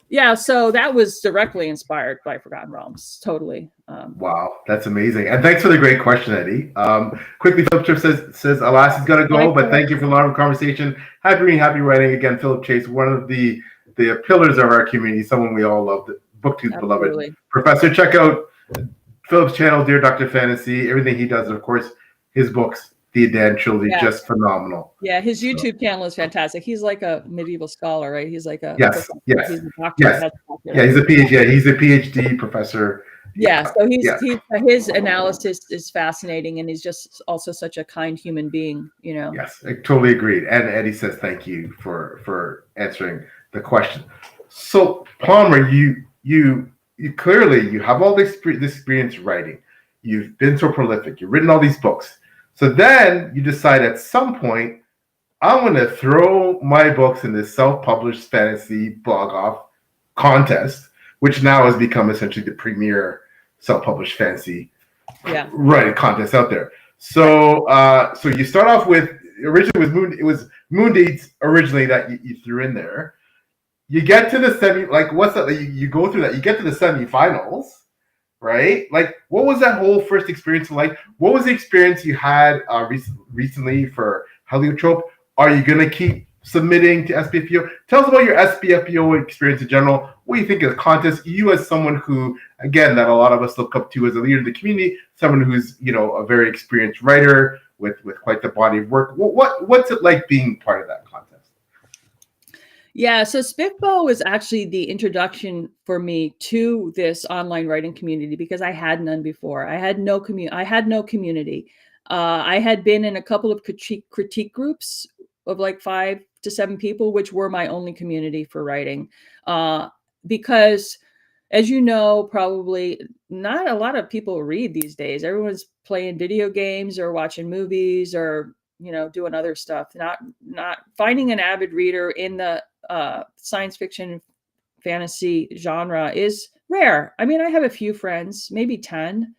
Yeah, so that was directly inspired by Forgotten Realms. Totally. Wow, that's amazing. And thanks for the great question, Eddie. Quickly, Philip Chip says, alas, he's got to go, but thank you for a lot of conversation. Happy reading, happy writing. Again, Philip Chase, one of the pillars of our community, someone we all love, BookTube's beloved professor. Check out Philip's channel, Dear Dr. Fantasy, everything he does, and of course, his books, the Adan trilogy, just phenomenal. Yeah, his YouTube channel is fantastic. He's like a medieval scholar, right? He's like a yes. He's a doctor. Yes. Yeah, he's a PhD. Yeah, he's a PhD professor. Yeah, so his analysis is fascinating, and he's just also such a kind human being, you know. Yes, I totally agreed. And Eddie says thank you for answering the question. So Palmer, you clearly you have all this experience writing. You've been so prolific. You've written all these books. So then you decide at some point, I'm going to throw my books in this self-published fantasy blog off contest, which now has become essentially the premier self-published fantasy writing contest out there. So so you start off with, originally it was Moon Dates originally that you threw in there. You get to the what's that? You go through that. You get to the semifinals, right? Like, what was that whole first experience like? What was the experience you had recently for Heliotrope? Are you going to keep submitting to SPFPO? Tell us about your SPFPO experience in general. What do you think of the contest? You as someone who, again, that a lot of us look up to as a leader in the community, someone who's, you know, a very experienced writer with quite the body of work. What's it like being part of that contest? Yeah, so SPFPO was actually the introduction for me to this online writing community, because I had none before. I had no community. I had been in a couple of critique groups of like 5 to 7 people, which were my only community for writing. Because, as you know, probably not a lot of people read these days. Everyone's playing video games or watching movies or, you know, doing other stuff. Not finding an avid reader in the science fiction fantasy genre is rare. I mean, I have a few friends, maybe 10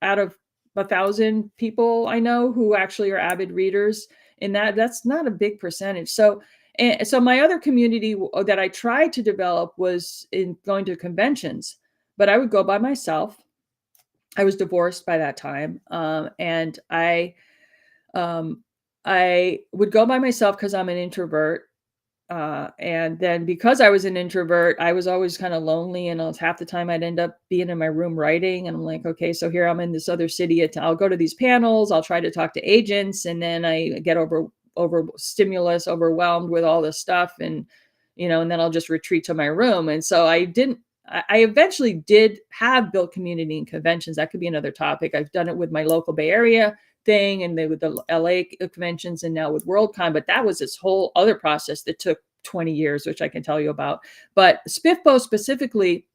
out of 1,000 people I know who actually are avid readers, and that's not a big percentage. So my other community that I tried to develop was in going to conventions, but I would go by myself. I was divorced by that time, and I would go by myself because I'm an introvert. And then because I was an introvert, I was always kind of lonely, and half the time I'd end up being in my room writing. And I'm like, okay, so here I'm in this other city. I'll go to these panels. I'll try to talk to agents, and then I get overwhelmed with all this stuff, and you know, and then I'll just retreat to my room. And so I eventually did have built community in conventions. That could be another topic. I've done it with my local Bay Area thing, and with the LA conventions, and now with Worldcon. But that was this whole other process that took 20 years, which I can tell you about. But SPFPO specifically,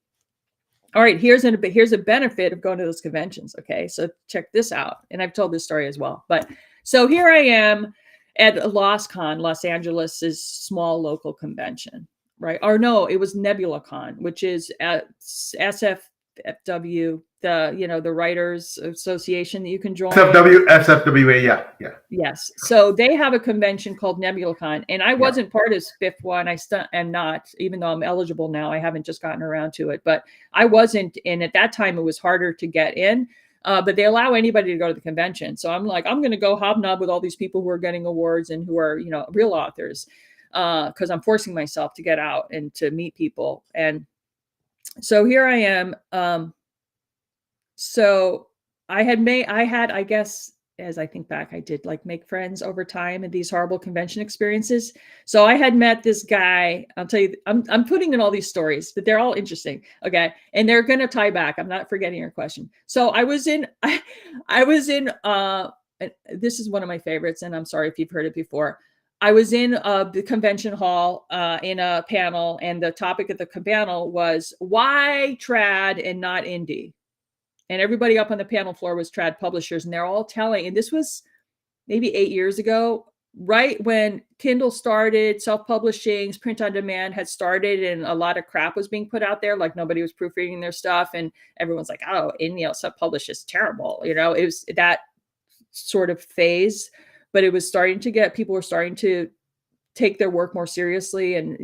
all right, here's a benefit of going to those conventions. Okay, so check this out. And I've told this story as well. But so here I am at LosCon, Los Angeles' small local convention, right? Or no, it was NebulaCon, which is at SFW, the Writers Association that you can join. SFWA, yeah. Yes. So they have a convention called NebulaCon, and I wasn't part of SPFPO, and I am not, even though I'm eligible now. I haven't just gotten around to it, but I wasn't. And at that time, it was harder to get in. But they allow anybody to go to the convention. So I'm like, I'm going to go hobnob with all these people who are getting awards and who are, real authors, because I'm forcing myself to get out and to meet people. And so here I am. So I guess, as I think back, I did make friends over time in these horrible convention experiences. So I had met this guy. I'll tell you, I'm putting in all these stories, but they're all interesting. Okay. And they're going to tie back. I'm not forgetting your question. So I was in, this is one of my favorites, and I'm sorry if you've heard it before. I was in the convention hall in a panel, and the topic of the panel was why trad and not indie. And everybody up on the panel floor was trad publishers, and they're all telling, and this was maybe 8 years ago, right when Kindle started, self-publishing, print on demand had started, and a lot of crap was being put out there, like nobody was proofreading their stuff, and everyone's like, oh, indie self-publish is terrible. It was that sort of phase, but it was starting to people were starting to take their work more seriously, and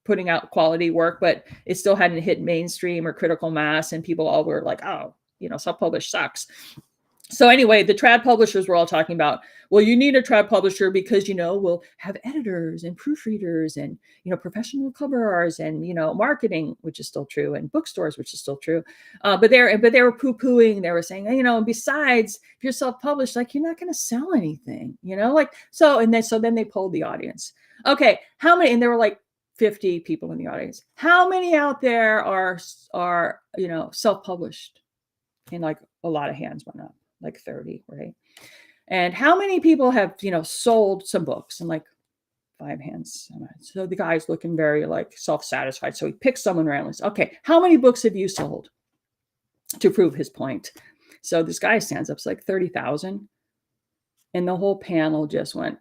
putting out quality work, but it still hadn't hit mainstream or critical mass. And people all were like, oh, self-published sucks. So anyway, the trad publishers were all talking about, well, you need a trad publisher because, we'll have editors and proofreaders and, professional cover and, marketing, which is still true, and bookstores, which is still true. But they were poo-pooing. They were saying, and besides, if you're self-published, like, you're not going to sell anything, so then they polled the audience. Okay, how many? And there were like 50 people in the audience. How many out there are self-published? And like a lot of hands went up. Like 30, right? And how many people have, sold some books? And like 5 hands. So the guy's looking very like self-satisfied. So he picks someone randomly. Okay, how many books have you sold? To prove his point. So this guy stands up, it's like 30,000. And the whole panel just went,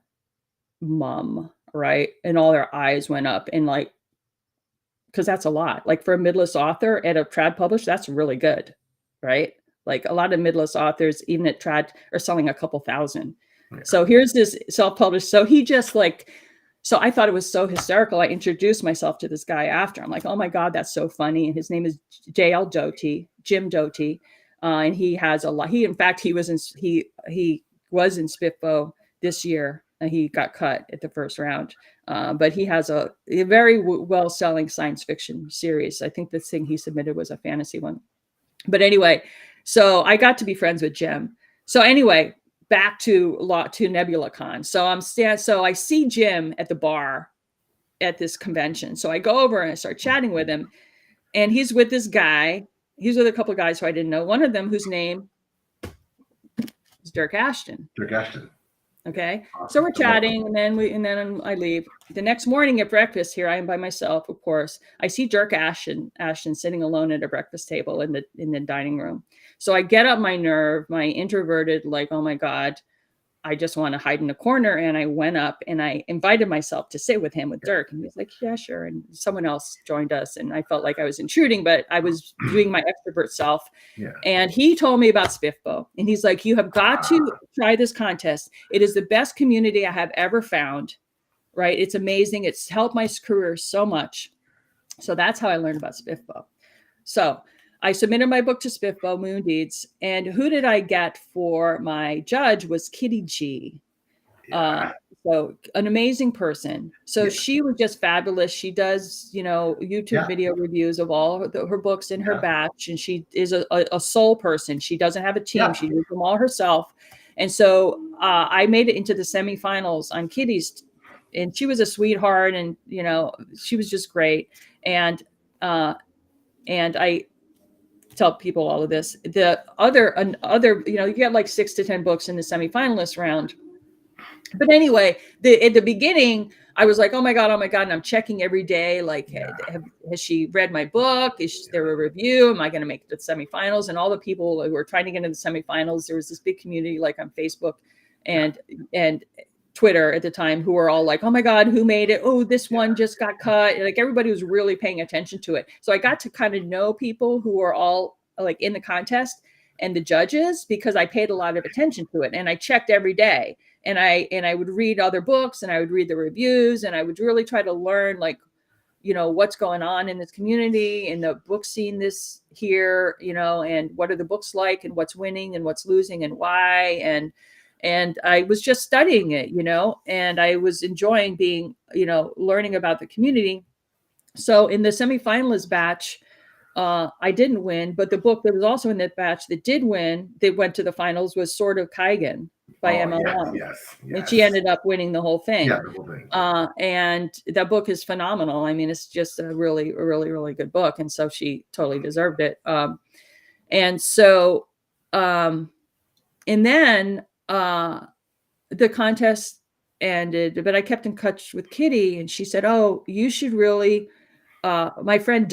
mum, right? And all their eyes went up and like, because that's a lot. Like for a midlist author at a trad publish, that's really good, right? Like a lot of midlist authors, even at trad, are selling a couple thousand. Yeah. So here's this self-published. So he just like, so I thought it was so hysterical. I introduced myself to this guy after. I'm like, oh my God, that's so funny. And his name is Jim Doty. And he has a lot. He was in SPIFFO this year. He got cut at the first round. But he has a very well-selling science fiction series. I think the thing he submitted was a fantasy one. But anyway, so I got to be friends with Jim. So anyway, back to NebulaCon. So I see Jim at the bar at this convention. So I go over and I start chatting with him, and he's with this guy. He's with a couple of guys who I didn't know. One of them whose name is Dirk Ashton. Okay. Awesome. So we're chatting, and then I leave. The next morning at breakfast, here I am by myself, of course. I see Dirk Ashton sitting alone at a breakfast table in the dining room. So I get up my nerve, my introverted, like, oh my God, I just want to hide in a corner. And I went up and I invited myself to sit with him with Dirk. And he was like, yeah, sure. And someone else joined us. And I felt like I was intruding, but I was doing my extrovert self. Yeah. And he told me about SPIFFO. And he's like, you have got to try this contest. It is the best community I have ever found. Right. It's amazing. It's helped my career so much. So that's how I learned about SPIFFO. So I submitted my book to SPIFFO, Moon Deeds, and who did I get for my judge was Kitty G. Yeah. So an amazing person. So she was just fabulous. She does, YouTube video reviews of all her books in her batch, and she is a sole person. She doesn't have a team. Yeah. She does them all herself. And so I made it into the semifinals on Kitty's, and she was a sweetheart, and she was just great. And I tell people all of this. The other, you get like 6 to 10 books in the semifinalist round. But anyway, at the beginning, I was like, oh my God. And I'm checking every day. Like, has she read my book? Is there a review? Am I going to make the semifinals? And all the people who were trying to get into the semifinals, there was this big community, like on Facebook and Twitter at the time, who were all like, oh my God, who made it? Oh, this one just got cut. Like everybody was really paying attention to it. So I got to kind of know people who were all like in the contest and the judges, because I paid a lot of attention to it. And I checked every day, and I would read other books, and I would read the reviews, and I would really try to learn, like, what's going on in this community, in the book scene this here, and what are the books like, and what's winning and what's losing and why. And I was just studying it, and I was enjoying being, learning about the community. So in the semifinalist batch, I didn't win, but the book that was also in that batch that did win, that went to the finals, was Sword of Kaigan by Emma Long. Yes. And she ended up winning the whole thing. Yeah, the whole thing. And that book is phenomenal. I mean, it's just a really, really, really good book. And so she totally deserved it. And then the contest ended, but I kept in touch with Kitty, and she said, oh, you should really, my friend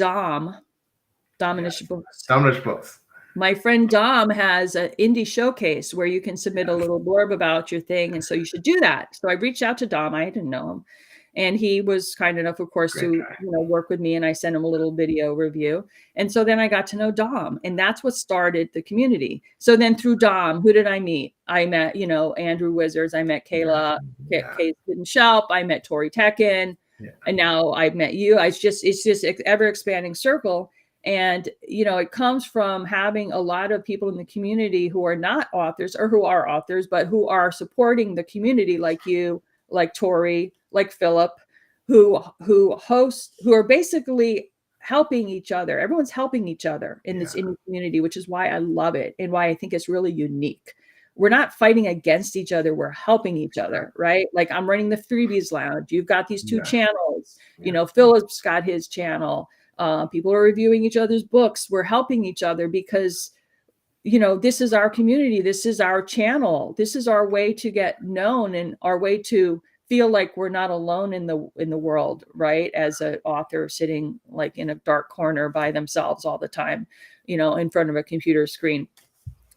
Dominish Books. My friend Dom has an indie showcase where you can submit a little blurb about your thing. And so you should do that. So I reached out to Dom. I didn't know him. And he was kind enough, of course, to work with me. And I sent him a little video review. And so then I got to know Dom. And that's what started the community. So then through Dom, who did I meet? I met, Andrew Wizards. I met Kayla, Kate Shelp. I met Tori Tekken. Yeah. And now I've met you. It's just ever expanding circle. And, you know, it comes from having a lot of people in the community who are not authors or who are authors, but who are supporting the community, like you, like Tori, like Philip, who are basically helping each other. Everyone's helping each other in this indie community, which is why I love it and why I think it's really unique. We're not fighting against each other. We're helping each other, right? Like I'm running the Freebies Lounge. You've got these two channels. You know, Philip's got his channel. People are reviewing each other's books. We're helping each other because, you know, this is our community. This is our channel. This is our way to get known and our way to feel like we're not alone in the world, right? As an author sitting like in a dark corner by themselves all the time, you know, in front of a computer screen.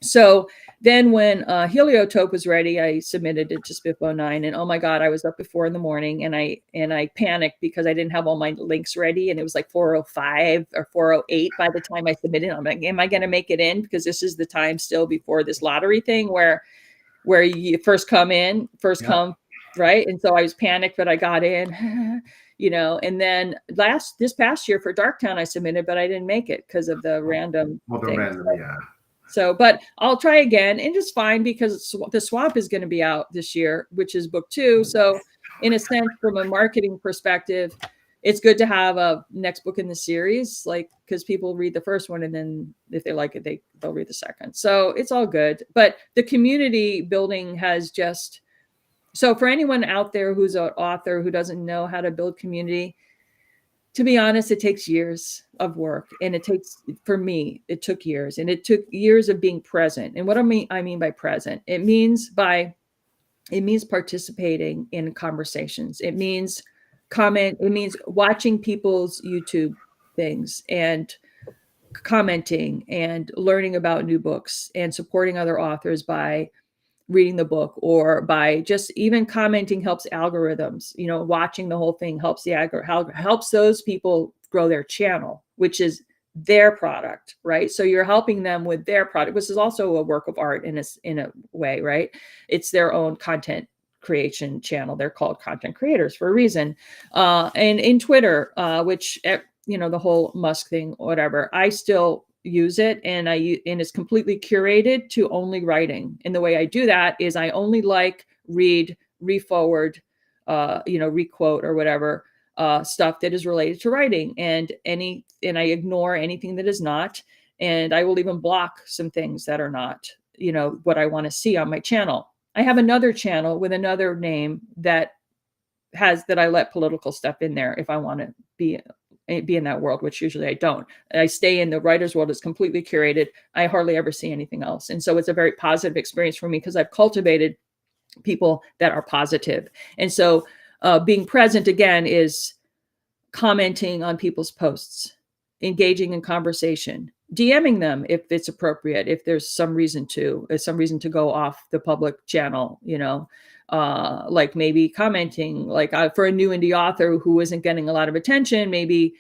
So then when Heliotope was ready, I submitted it to SPIF09, and oh my God, I was up at 4 a.m. and I panicked because I didn't have all my links ready, and it was like 4:05 or 4:08 by the time I submitted. I'm like, am I going to make it in? Because this is the time still before this lottery thing where you first come in, first come, right? And so I was panicked, but I got in, you know. And then this past year for Darktown, I submitted, but I didn't make it because of the random thing. So, but I'll try again, and it's fine because the Swamp is going to be out this year, which is book 2. So in a sense, from a marketing perspective, it's good to have a next book in the series, like, because people read the first one and then if they like it, they'll read the second. So it's all good. But the community building has just, so for anyone out there who's an author who doesn't know how to build community, to be honest, it takes years of work, and for me, it took years, and it took years of being present. And what I mean by present, it means participating in conversations. It means watching people's YouTube things and commenting and learning about new books and supporting other authors by reading the book, or by just even commenting helps algorithms. You know, watching the whole thing helps helps those people grow their channel, which is their product, right? So you're helping them with their product, which is also a work of art in a way, right? It's their own content creation channel. They're called content creators for a reason. And in Twitter, which, you know, the whole Musk thing, whatever, I still use it, and it's completely curated to only writing. And the way I do that is I only read, re-forward, re-quote or whatever stuff that is related to writing, and I ignore anything that is not. And I will even block some things that are not, you know, what I want to see on my channel. I have another channel with another name that I let political stuff in there if I want to be in that world, which usually I don't. I stay in the writer's world. It's completely curated. I hardly ever see anything else. And so it's a very positive experience for me because I've cultivated people that are positive. And so being present again is commenting on people's posts, engaging in conversation, DMing them if it's appropriate, if there's some reason to go off the public channel, you know, like maybe commenting, like for a new indie author who isn't getting a lot of attention, maybe,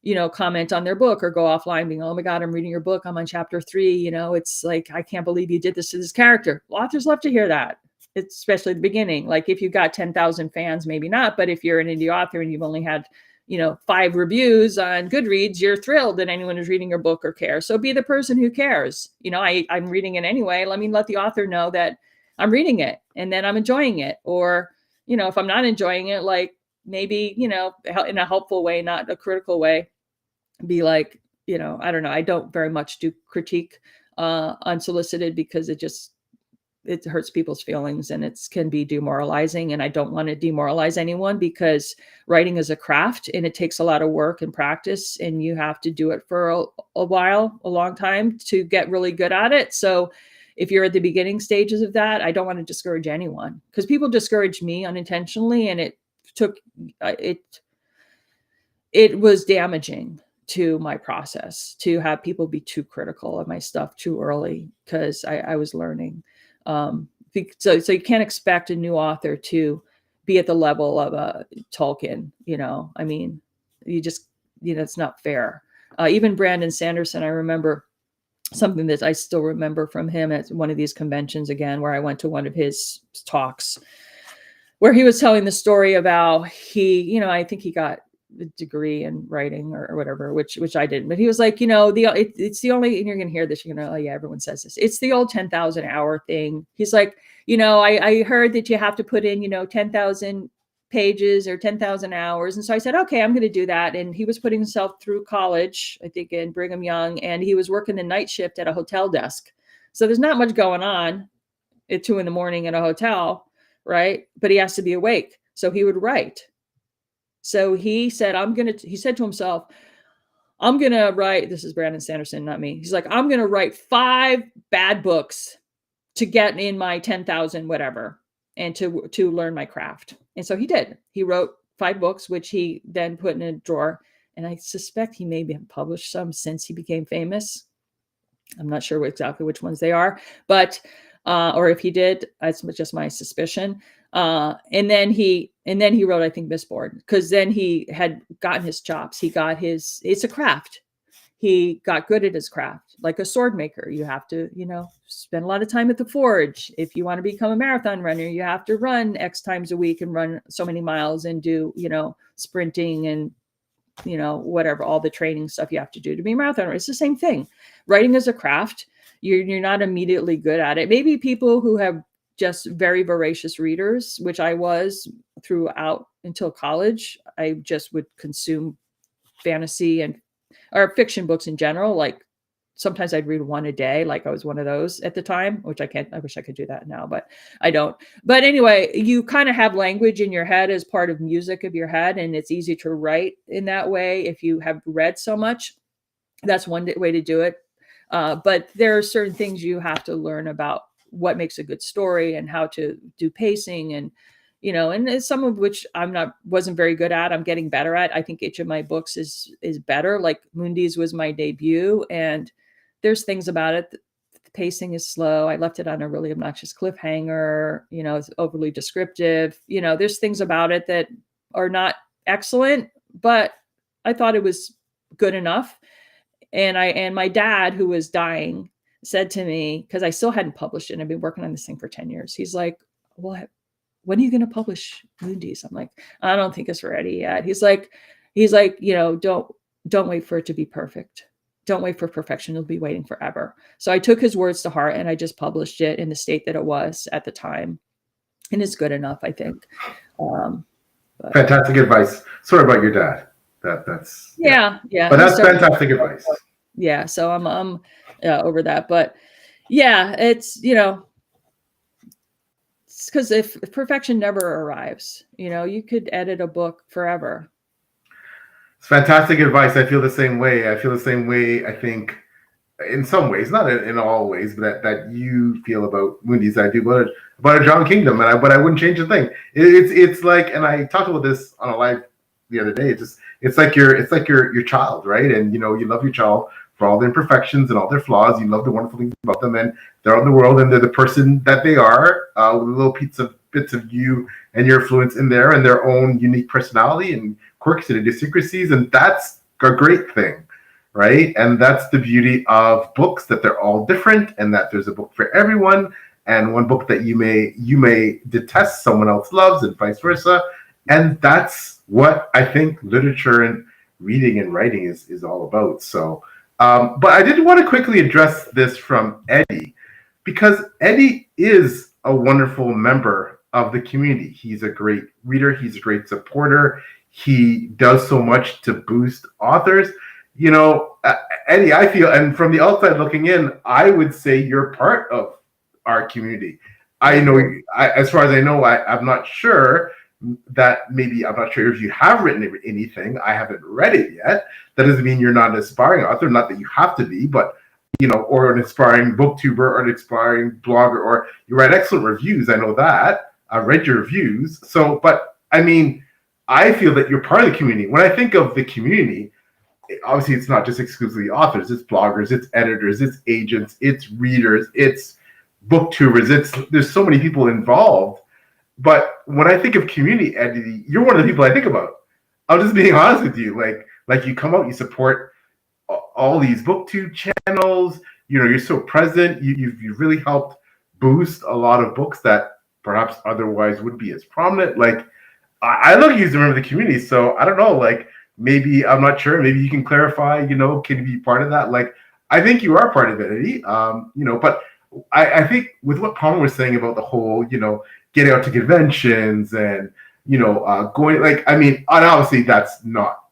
you know, comment on their book or go offline being, oh my God, I'm reading your book, I'm on chapter 3, you know, it's like, I can't believe you did this to this character. Authors love to hear that. It's especially at the beginning. Like if you've got 10,000 fans, maybe not, but if you're an indie author and you've only had, you know, 5 reviews on Goodreads, you're thrilled that anyone is reading your book or cares. So be the person who cares. You know, I'm reading it anyway. Let the author know that I'm reading it and then I'm enjoying it. Or, you know, if I'm not enjoying it, like maybe, you know, in a helpful way, not a critical way, be like, you know, I don't know. I don't very much do critique unsolicited because it hurts people's feelings and it can be demoralizing. And I don't want to demoralize anyone because writing is a craft and it takes a lot of work and practice, and you have to do it for a long time to get really good at it. So if you're at the beginning stages of that, I don't want to discourage anyone, because people discouraged me unintentionally, and it was damaging to my process to have people be too critical of my stuff too early, because I was learning. So you can't expect a new author to be at the level of a Tolkien, you know. I mean, it's not fair. Even Brandon Sanderson, I remember something that I still remember from him at one of these conventions again, where I went to one of his talks. where he was telling the story about I think he got a degree in writing or whatever, which I didn't, but he was like, it's the only, and you're going to hear this, oh yeah, everyone says this. It's the old 10,000 hour thing. He's like, I heard that you have to put in, 10,000 pages or 10,000 hours. And so I said, okay, I'm going to do that. And he was putting himself through college, I think in Brigham Young, and he was working the night shift at a hotel desk. So there's not much going on at 2 a.m. in a hotel, right? But he has to be awake. So he would write. So he said, he said to himself, I'm going to write, this is Brandon Sanderson, not me. He's like, I'm going to write 5 bad books to get in my 10,000 whatever and to learn my craft. And so he did. He wrote 5 books, which he then put in a drawer. And I suspect he maybe have published some since he became famous. I'm not sure exactly which ones they are, but or if he did, that's just my suspicion. And then he wrote, I think, Mistborn, because then he had gotten his chops. It's a craft. He got good at his craft, like a sword maker. You have to, spend a lot of time at the forge. If you want to become a marathon runner, you have to run X times a week and run so many miles and do, sprinting and, whatever, all the training stuff you have to do to be a marathon runner. It's the same thing. Writing is a craft. You're not immediately good at it. Maybe people who have just very voracious readers, which I was throughout until college. I just would consume fantasy or fiction books in general. Like sometimes I'd read 1 a day. Like I was one of those at the time, which I wish I could do that now, but I don't. But anyway, you kind of have language in your head as part of music of your head. And it's easy to write in that way. If you have read so much, that's one way to do it. But there are certain things you have to learn about what makes a good story and how to do pacing and, and some of which wasn't very good at, I'm getting better at. I think each of my books is better. Like Moondies was my debut, and there's things about it. The pacing is slow. I left it on a really obnoxious cliffhanger, it's overly descriptive. There's things about it that are not excellent, but I thought it was good enough. And my dad, who was dying, said to me, because I still hadn't published it, and I've been working on this thing for 10 years. He's like, well, when are you going to publish Moondies? I'm like, I don't think it's ready yet. He's like, don't wait for it to be perfect. Don't wait for perfection. You'll be waiting forever. So I took his words to heart and I just published it in the state that it was at the time. And it's good enough, I think. Fantastic advice. Sorry about your dad. That's yeah. But that's fantastic advice. Yeah. So I'm over that, but yeah, it's, it's because if perfection never arrives, you could edit a book forever. It's fantastic advice. I feel the same way. I think in some ways, not in all ways, but that you feel about Moondies. I do about a John Kingdom, but I wouldn't change a thing. It's like, and I talked about this on a live the other day. It's like your child, right? And you love your child for all their imperfections and all their flaws. You love the wonderful things about them, and they're out in the world, and they're the person that they are, with little bits of you and your influence in there, and their own unique personality and quirks and idiosyncrasies, and that's a great thing, right? And that's the beauty of books, that they're all different, and that there's a book for everyone, and one book that you may detest, someone else loves, and vice versa. And that's what I think literature and reading and writing is all about. So. But I did want to quickly address this from Eddie, because Eddie is a wonderful member of the community. He's a great reader. He's a great supporter. He does so much to boost authors. Eddie, I feel, and from the outside looking in, I would say you're part of our community. I know, as far as I know, I'm not sure if you have written anything. I haven't read it yet. That doesn't mean you're not an aspiring author, not that you have to be, but, or an aspiring booktuber or an aspiring blogger, or you write excellent reviews. I know that. I've read your reviews. So, but I mean, I feel that you're part of the community. When I think of the community, obviously it's not just exclusively authors, it's bloggers, it's editors, it's agents, it's readers, it's booktubers. There's so many people involved. But when I think of community, Eddie, you're one of the people I think about. I'm just being honest with you. Like you come out, you support all these booktube channels. You're so present. You've really helped boost a lot of books that perhaps otherwise would be as prominent. Like, I look at you as a member of the community, so I don't know, like, maybe, I'm not sure, maybe you can clarify, can you be part of that? Like, I think you are part of it, Eddie. But I think with what Palmer was saying about the whole, getting out to conventions and, going, like, I mean, and obviously that's not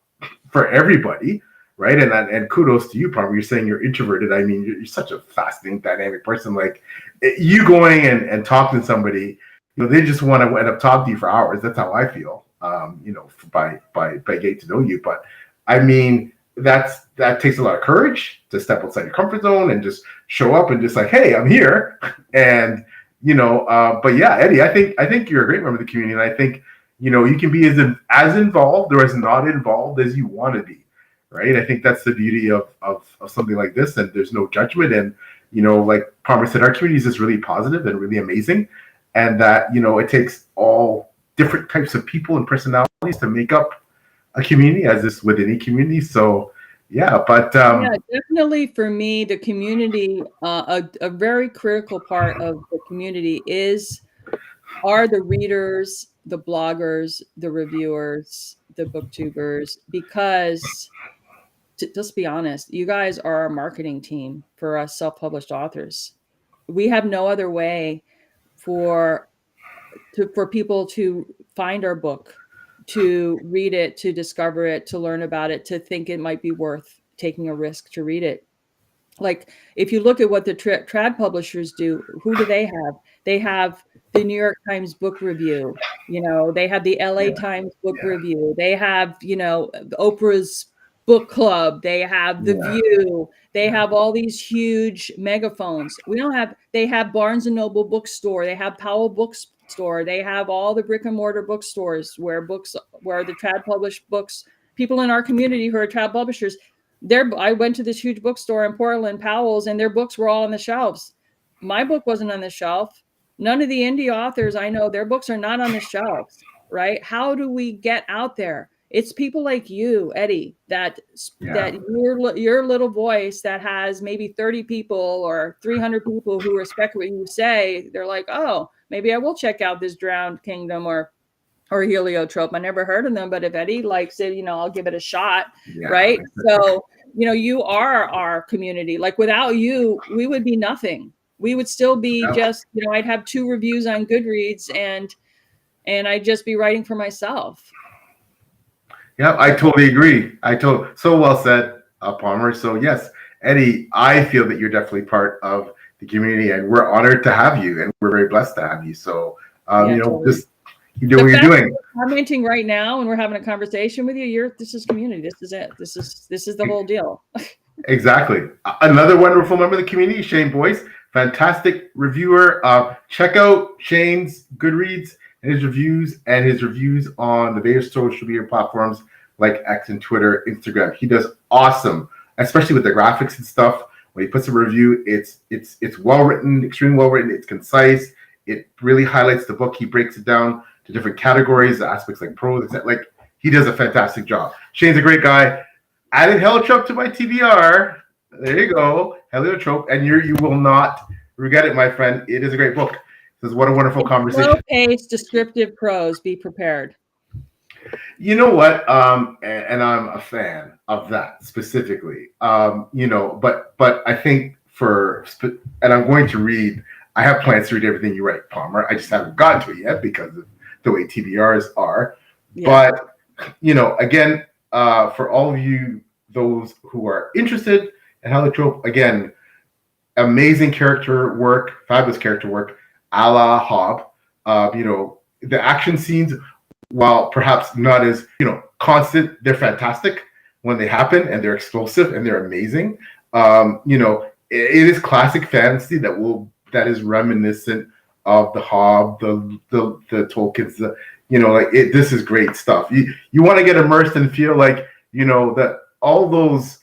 for everybody, right? And kudos to you, Palmer. You're saying you're introverted. I mean, you're such a fascinating, dynamic person. Like, you going and talking to somebody, they just want to end up talking to you for hours. That's how I feel, by getting to know you. But I mean, that takes a lot of courage to step outside your comfort zone and just show up and just like, hey, I'm here. And, but yeah, Eddie, I think you're a great member of the community. And I think, you can be as involved or as not involved as you want to be. Right. I think that's the beauty of something like this. And there's no judgment. And, like Palmer said, our community is just really positive and really amazing. And that, it takes all different types of people and personalities to make up a community, as is with any community. So, yeah, but yeah, definitely for me, the community, a very critical part of the community are the readers, the bloggers, the reviewers, the booktubers, because let's be honest, you guys are our marketing team for us self-published authors. We have no other way for people to find our book, to read it, to discover it, to learn about it, to think it might be worth taking a risk to read it. Like, if you look at what the trad publishers do, who do they have? They have the New York Times book review. They have the LA Times book review. They have, Oprah's book club. They have The View. They have all these huge megaphones. They have Barnes and Noble bookstore. They have Powell bookstore. They have all the brick and mortar bookstores where the trad published books, people in our community who are trad publishers, I went to this huge bookstore in Portland, Powell's, and their books were all on the shelves. My book wasn't on the shelf. None of the indie authors I know, their books are not on the shelves, right? How do we get out there? It's people like you, Eddie, that your little voice that has maybe 30 people or 300 people who respect what you say. They're like, oh, maybe I will check out this Drowned Kingdom or Heliotrope. I never heard of them, but if Eddie likes it, I'll give it a shot. Right. So, you are our community. Like, without you, we would be nothing. We would still be just, I'd have 2 reviews on Goodreads and I'd just be writing for myself. Yeah, I totally agree. So well said, Palmer. So yes, Eddie, I feel that you're definitely part of the community and we're honored to have you and we're very blessed to have you. So, totally. just, you do what you're doing. We're commenting right now and we're having a conversation with you. This is community. This is it. This is the whole deal. Exactly. Another wonderful member of the community, Shane Boyce, fantastic reviewer. Check out Shane's Goodreads and his reviews on the various social media platforms like X and Twitter, Instagram. He does awesome, especially with the graphics and stuff. When he puts a review, it's well written, extremely well written. It's concise. It really highlights the book. He breaks it down to different categories, aspects like prose, etc. Like, he does a fantastic job. Shane's a great guy. Added Heliotrope to my TBR. There you go, Heliotrope, and you will not regret it, my friend. It is a great book. This is what a wonderful conversation. Slow-paced, descriptive prose. Be prepared. You know what? And I'm a fan of that specifically. But I think and I'm going to read. I have plans to read everything you write, Palmer. I just haven't gotten to it yet because of the way TBRs are. Yeah. But again, for all of you, those who are interested in Heliotrope, again, amazing character work, fabulous character work, a la Hobb. The action scenes, while perhaps not as constant, they're fantastic when they happen, and they're explosive and they're amazing. It is classic fantasy that is reminiscent of the Hobb, the Tolkien's. This is great stuff. You want to get immersed and feel like that all those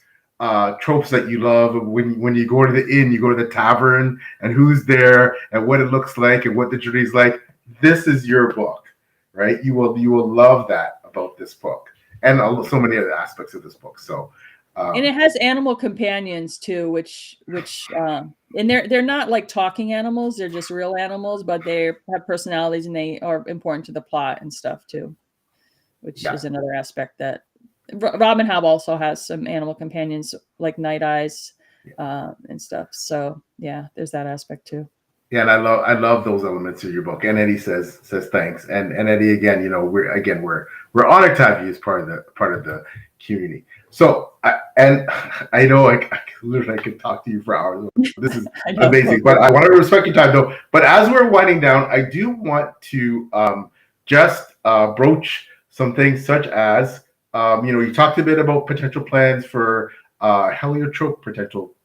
tropes that you love when you go to the inn, you go to the tavern, and who's there and what it looks like and what the journey's like. This is your book, right? You will love that about this book and so many other aspects of this book. So And it has animal companions too, which and they're not like talking animals, they're just real animals, but they have personalities and they are important to the plot and stuff too, which is another aspect that Robin Hobb also has some animal companions like Night Eyes and stuff. So yeah, there's that aspect too. Yeah, and I love those elements of your book. And Eddie says thanks. And Eddie, again, you know, we're honored to have you as part of the community. So I know I literally could talk to you for hours. This is amazing, but I want to respect your time though. But as we're winding down, I do want to just broach some things such as you know, you talked a bit about potential plans for heliotrope, potential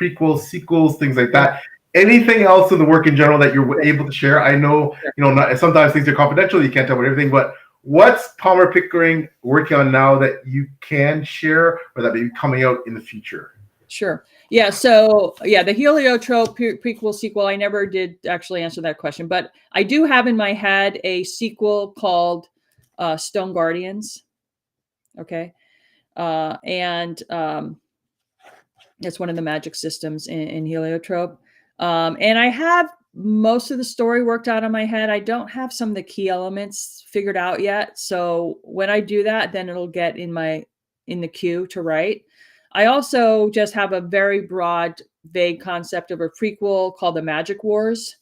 prequels, sequels, things like that. Anything else in the work in general that you're able to share? I know, you know, sometimes things are confidential. You can't tell about everything, but what's Palmer Pickering working on now that you can share or that may be coming out in the future? Sure. Yeah. So yeah, the heliotrope prequel sequel, I never did actually answer that question, but I do have in my head a sequel called Stone Guardians. Okay. And it's one of the magic systems in heliotrope. And I have most of the story worked out in my head. I don't have some of the key elements figured out yet. So when I do that, then it'll get in the queue to write. I also just have a very broad, vague concept of a prequel called The Magic Wars,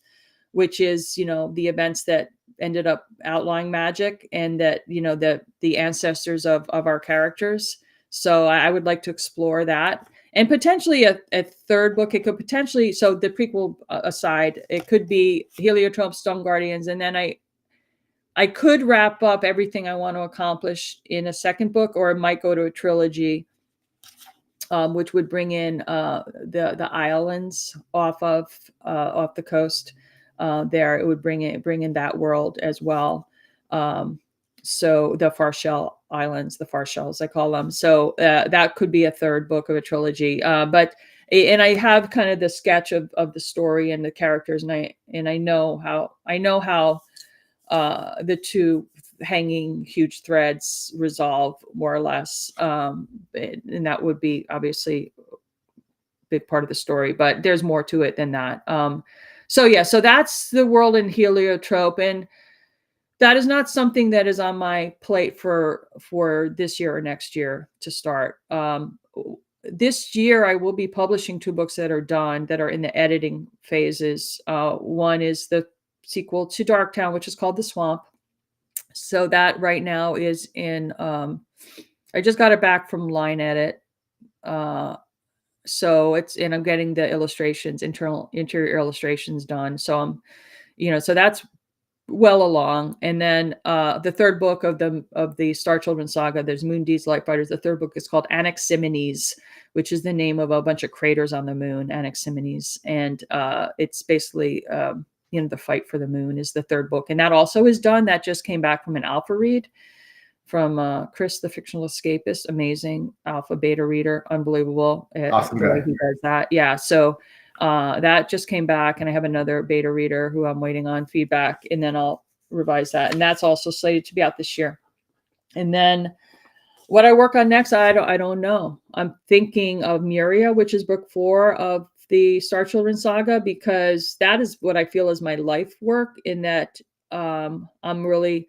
which is, you know, the events that ended up outlawing magic and that, you know, the ancestors of our characters. So I would like to explore that. And potentially a third book, it could potentially, so the prequel aside, it could be Heliotrope, Stone Guardians, and then I could wrap up everything I want to accomplish in a second book, or it might go to a trilogy, which would bring in the islands off the coast. There, it would bring in that world as well. So the Far Shell Islands, the Far Shells, I call them. So that could be a third book of a trilogy. And I have kind of the sketch of the story and the characters, and I know how the two hanging huge threads resolve more or less, and that would be obviously a big part of the story. But there's more to it than that. So that's the world in heliotrope, and that is not something that is on my plate for this year or next year to start. This year, I will be publishing 2 books that are done, that are in the editing phases. One is the sequel to Darktown, which is called The Swamp. So that right now is in, I just got it back from Line Edit. So and I'm getting the illustrations, interior illustrations done. So so that's well along. And then the third book of the Star Children saga, there's Moondeeds, Light Fighters. The third book is called Anaximenes, which is the name of a bunch of craters on the moon, Anaximenes. And it's basically, the fight for the moon is the third book. And that also is done. That just came back from an alpha read from Chris, the fictional escapist. Amazing alpha beta reader. Unbelievable. Awesome guy. He does that. Yeah. So that just came back, and I have another beta reader who I'm waiting on feedback, and then I'll revise that. And that's also slated to be out this year. And then what I work on next, I don't know. I'm thinking of Muria, which is book 4 of the Star Children saga, because that is what I feel is my life work, in that I'm really,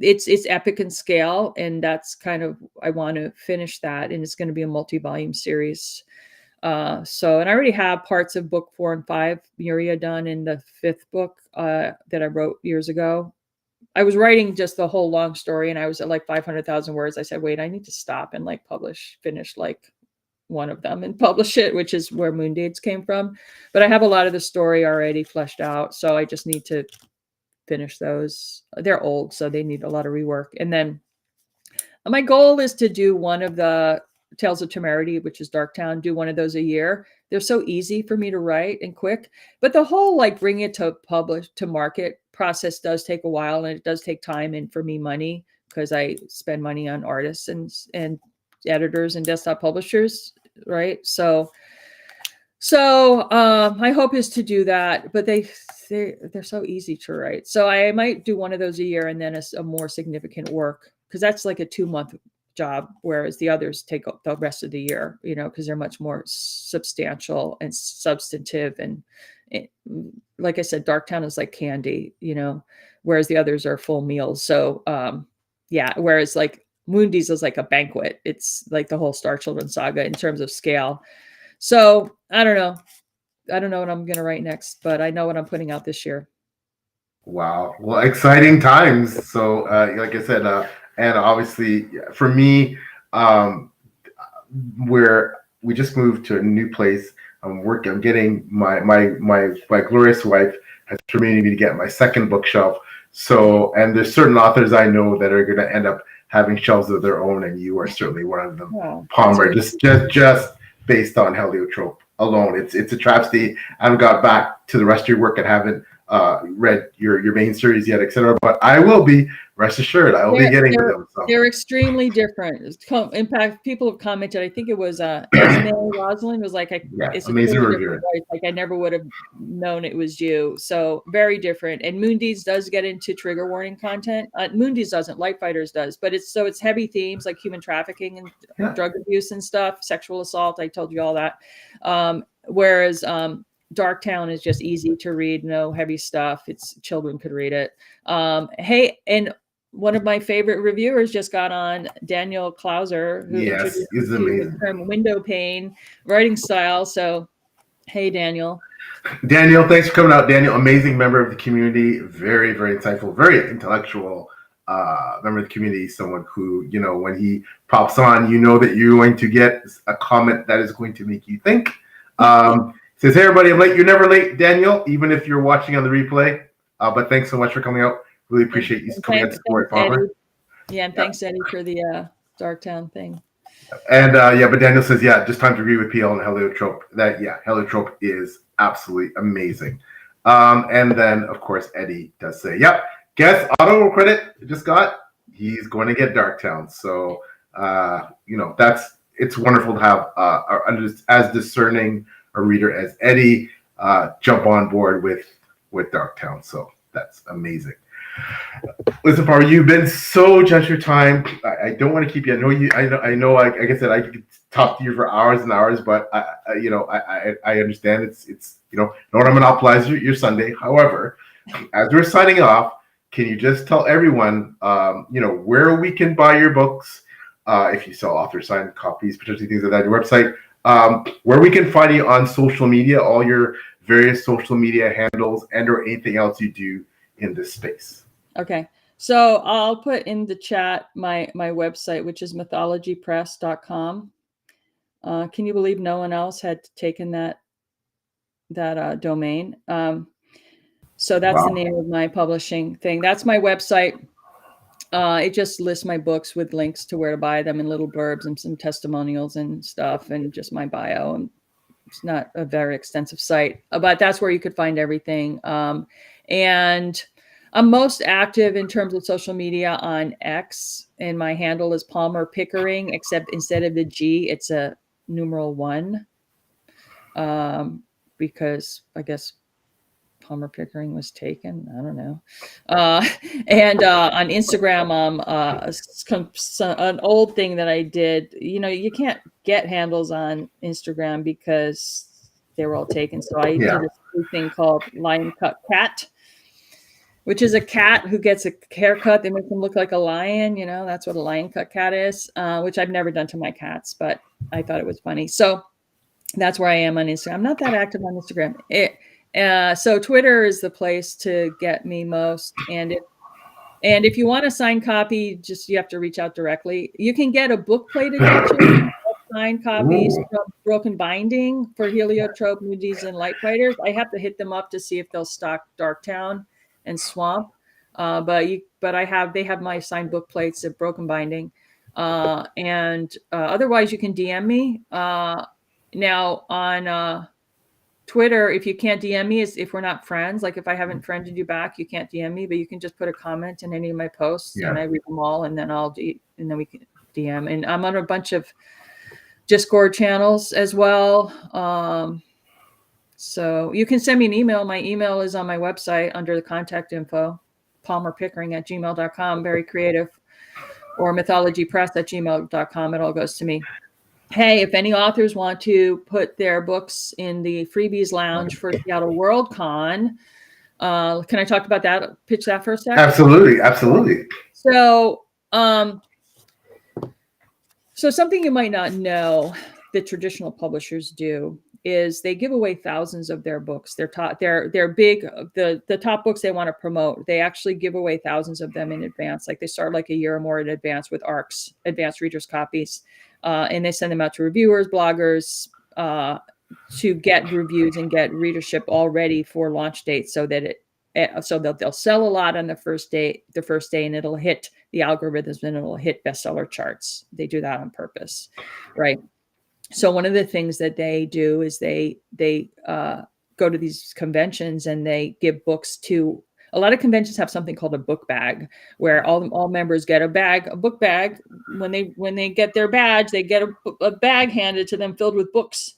it's epic in scale, and that's kind of, I want to finish that, and it's going to be a multi-volume series. And I already have parts of book 4 and 5, Muria, done in the 5th book that I wrote years ago. I was writing just the whole long story, and I was at like 500,000 words. I said, wait, I need to stop and finish like one of them and publish it, which is where Moondeeds came from. But I have a lot of the story already fleshed out, so I just need to finish those. They're old, so they need a lot of rework. And then my goal is to do one of the Tales of Temerity, which is Darktown, do one of those a year. They're so easy for me to write and quick, but the whole bring it to market process does take a while, and it does take time, and for me, money, because I spend money on artists and editors and desktop publishers, right? So my hope is to do that, but they're so easy to write. So I might do one of those a year, and then a more significant work, because that's like a 2-month job, whereas the others take the rest of the year, because they're much more substantial and substantive. And like I said, Darktown is like candy, whereas the others are full meals. So yeah, whereas like Moondies is like a banquet. It's like the whole Star Children saga in terms of scale. So I don't know what I'm going to write next, but I know what I'm putting out this year. Wow. Well, exciting times. So, like I said, and obviously for me, where we just moved to a new place, I'm getting my glorious wife has permitted me to get my second bookshelf. So, and there's certain authors I know that are going to end up having shelves of their own, and you are certainly one of them. Oh, Palmer, just based on heliotrope alone, it's a travesty. I haven't got back to the rest of your work and haven't read your main series yet, etc. But I will be. Rest assured, I will be getting to them. So. They're extremely different. In fact, people have commented. I think it was Esme Rosalind was like, "It's amazing totally review. Like I never would have known it was you." So very different. And Moondies does get into trigger warning content. Moondies doesn't. Light Fighters does, but it's heavy themes like human trafficking and drug abuse and stuff, sexual assault. I told you all that. Whereas Darktown is just easy to read, no heavy stuff. Children could read it. Hey, and one of my favorite reviewers just got on, Daniel Klauser, who introduced the term window pane writing style. So, hey, Daniel. Daniel, thanks for coming out. Daniel, amazing member of the community, very, very insightful, very intellectual member of the community. Someone who, when he pops on, that you're going to get a comment that is going to make you think. Says, hey, everybody, I'm late. You're never late, Daniel, even if you're watching on the replay. But thanks so much for coming out. Really appreciate you coming out to support Palmer. Yeah, and thanks, Eddie, for the Darktown thing. And but Daniel says, just time to agree with PL and heliotrope. Heliotrope is absolutely amazing. And then, of course, Eddie does say, guess auto credit just got. He's going to get Darktown. So, it's wonderful to have as discerning a reader as Eddie jump on board with Darktown. So that's amazing. Listen, Palmer, you've been so generous with your time. I don't want to keep you. I know. Like I said, I could talk to you for hours and hours, but I understand it's don't want to monopolize your Sunday. However, as we're signing off, can you just tell everyone, where we can buy your books, if you sell author signed copies, potentially things like that, your website, where we can find you on social media, all your various social media handles, and/or anything else you do in this space. Okay. So I'll put in the chat my website, which is mythologypress.com. Can you believe no one else had taken that domain? So that's the name of my publishing thing. That's my website. It just lists my books with links to where to buy them and little blurbs and some testimonials and stuff and just my bio. And it's not a very extensive site, but that's where you could find everything. And I'm most active in terms of social media on X, and my handle is Palmer Pickering, except instead of the G, it's a numeral 1, because I guess Palmer Pickering was taken. I don't know. And on Instagram, an old thing that I did. You can't get handles on Instagram because they were all taken. So I did this new thing called Lion Cut Cat, which is a cat who gets a haircut. They make them look like a lion. That's what a lion cut cat is, which I've never done to my cats, but I thought it was funny. So that's where I am on Instagram. I'm not that active on Instagram. So Twitter is the place to get me most. And if you want a signed copy, you have to reach out directly. You can get a book plate edition of signed copies from Broken Binding for Heliotrope, Moondies, and Light Fighters. I have to hit them up to see if they'll stock Darktown and Swamp. But they have my signed book plates at Broken Binding. And otherwise you can DM me. Now on Twitter, if you can't DM me, is if we're not friends. Like if I haven't friended you back, you can't DM me, but you can just put a comment in any of my posts, and I read them all, and then and then we can DM. And I'm on a bunch of Discord channels as well. So you can send me an email. My email is on my website under the contact info, palmerpickering@gmail.com. Very creative. or mythologypress@gmail.com. It all goes to me. Hey, if any authors want to put their books in the freebies lounge for Seattle WorldCon, can I talk about that? Pitch that for a second? Absolutely. So, so something you might not know that traditional publishers do is they give away thousands of their books. They're big, the top books they want to promote. They actually give away thousands of them in advance. Like they start like a year or more in advance with ARCs, advanced readers copies, and they send them out to reviewers, bloggers, to get reviews and get readership all ready for launch dates, so that they'll sell a lot on the first day, and it'll hit the algorithms and it'll hit bestseller charts. They do that on purpose, right? So one of the things that they do is they go to these conventions and they give books to. A lot of conventions have something called a book bag, where all members get a book bag. When they get their badge, they get a bag handed to them filled with books.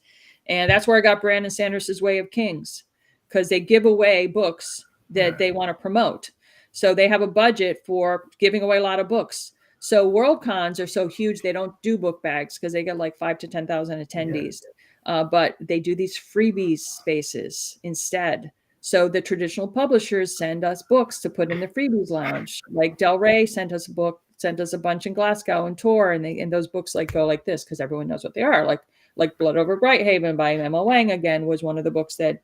And that's where I got Brandon Sanders's Way of Kings, because they give away books that they want to promote. So they have a budget for giving away a lot of books. So World Cons are so huge, they don't do book bags because they get like 5,000 to 10,000 attendees. But they do these freebies spaces instead. So the traditional publishers send us books to put in the freebies lounge. Like Del Rey sent us a bunch in Glasgow and tour, and those books like go like this because everyone knows what they are. Like Blood Over Brighthaven by Emma Wang again was one of the books that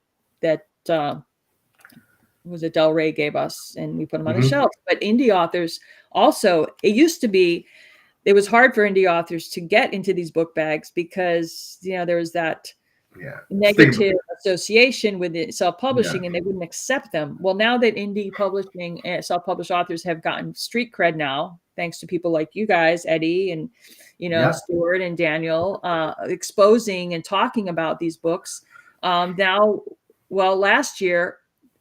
was it Del Rey gave us, and we put them on the shelf. But indie authors also, it was hard for indie authors to get into these book bags because there was that negative association with it, self-publishing, and they wouldn't accept them. Well, now that indie publishing and self-published authors have gotten street cred now, thanks to people like you guys, Eddie, and Stuart and Daniel, exposing and talking about these books. Last year,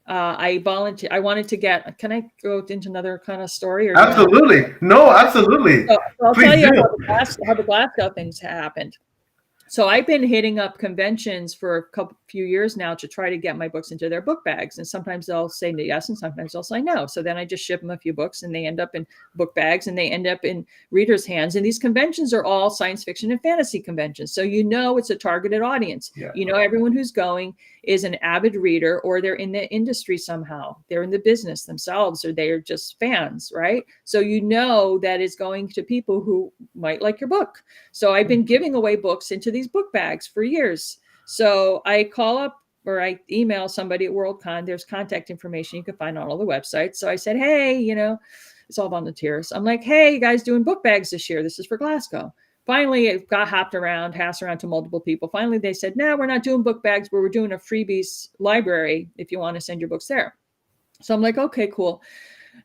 I volunteered. I wanted to get. Can I go into another kind of story? Or absolutely. No, absolutely. So I'll tell you how the Glasgow things happened. So I've been hitting up conventions for a few years now to try to get my books into their book bags. And sometimes they'll say yes, and sometimes they'll say no. So then I just ship them a few books, and they end up in book bags, and they end up in readers' hands. And these conventions are all science fiction and fantasy conventions. So it's a targeted audience. Yeah. Everyone who's going is an avid reader, or they're in the industry somehow. They're in the business themselves, or they're just fans, right? So that is going to people who might like your book. So I've been giving away books into these book bags for years. So I call up or I email somebody at WorldCon. There's contact information you can find on all the websites. So I said, hey, it's all volunteers. I'm like, hey, you guys doing book bags this year? This is for Glasgow. Finally, it got passed around to multiple people. Finally, they said, no, we're not doing book bags, but we're doing a freebies library if you want to send your books there. So I'm like, okay, cool.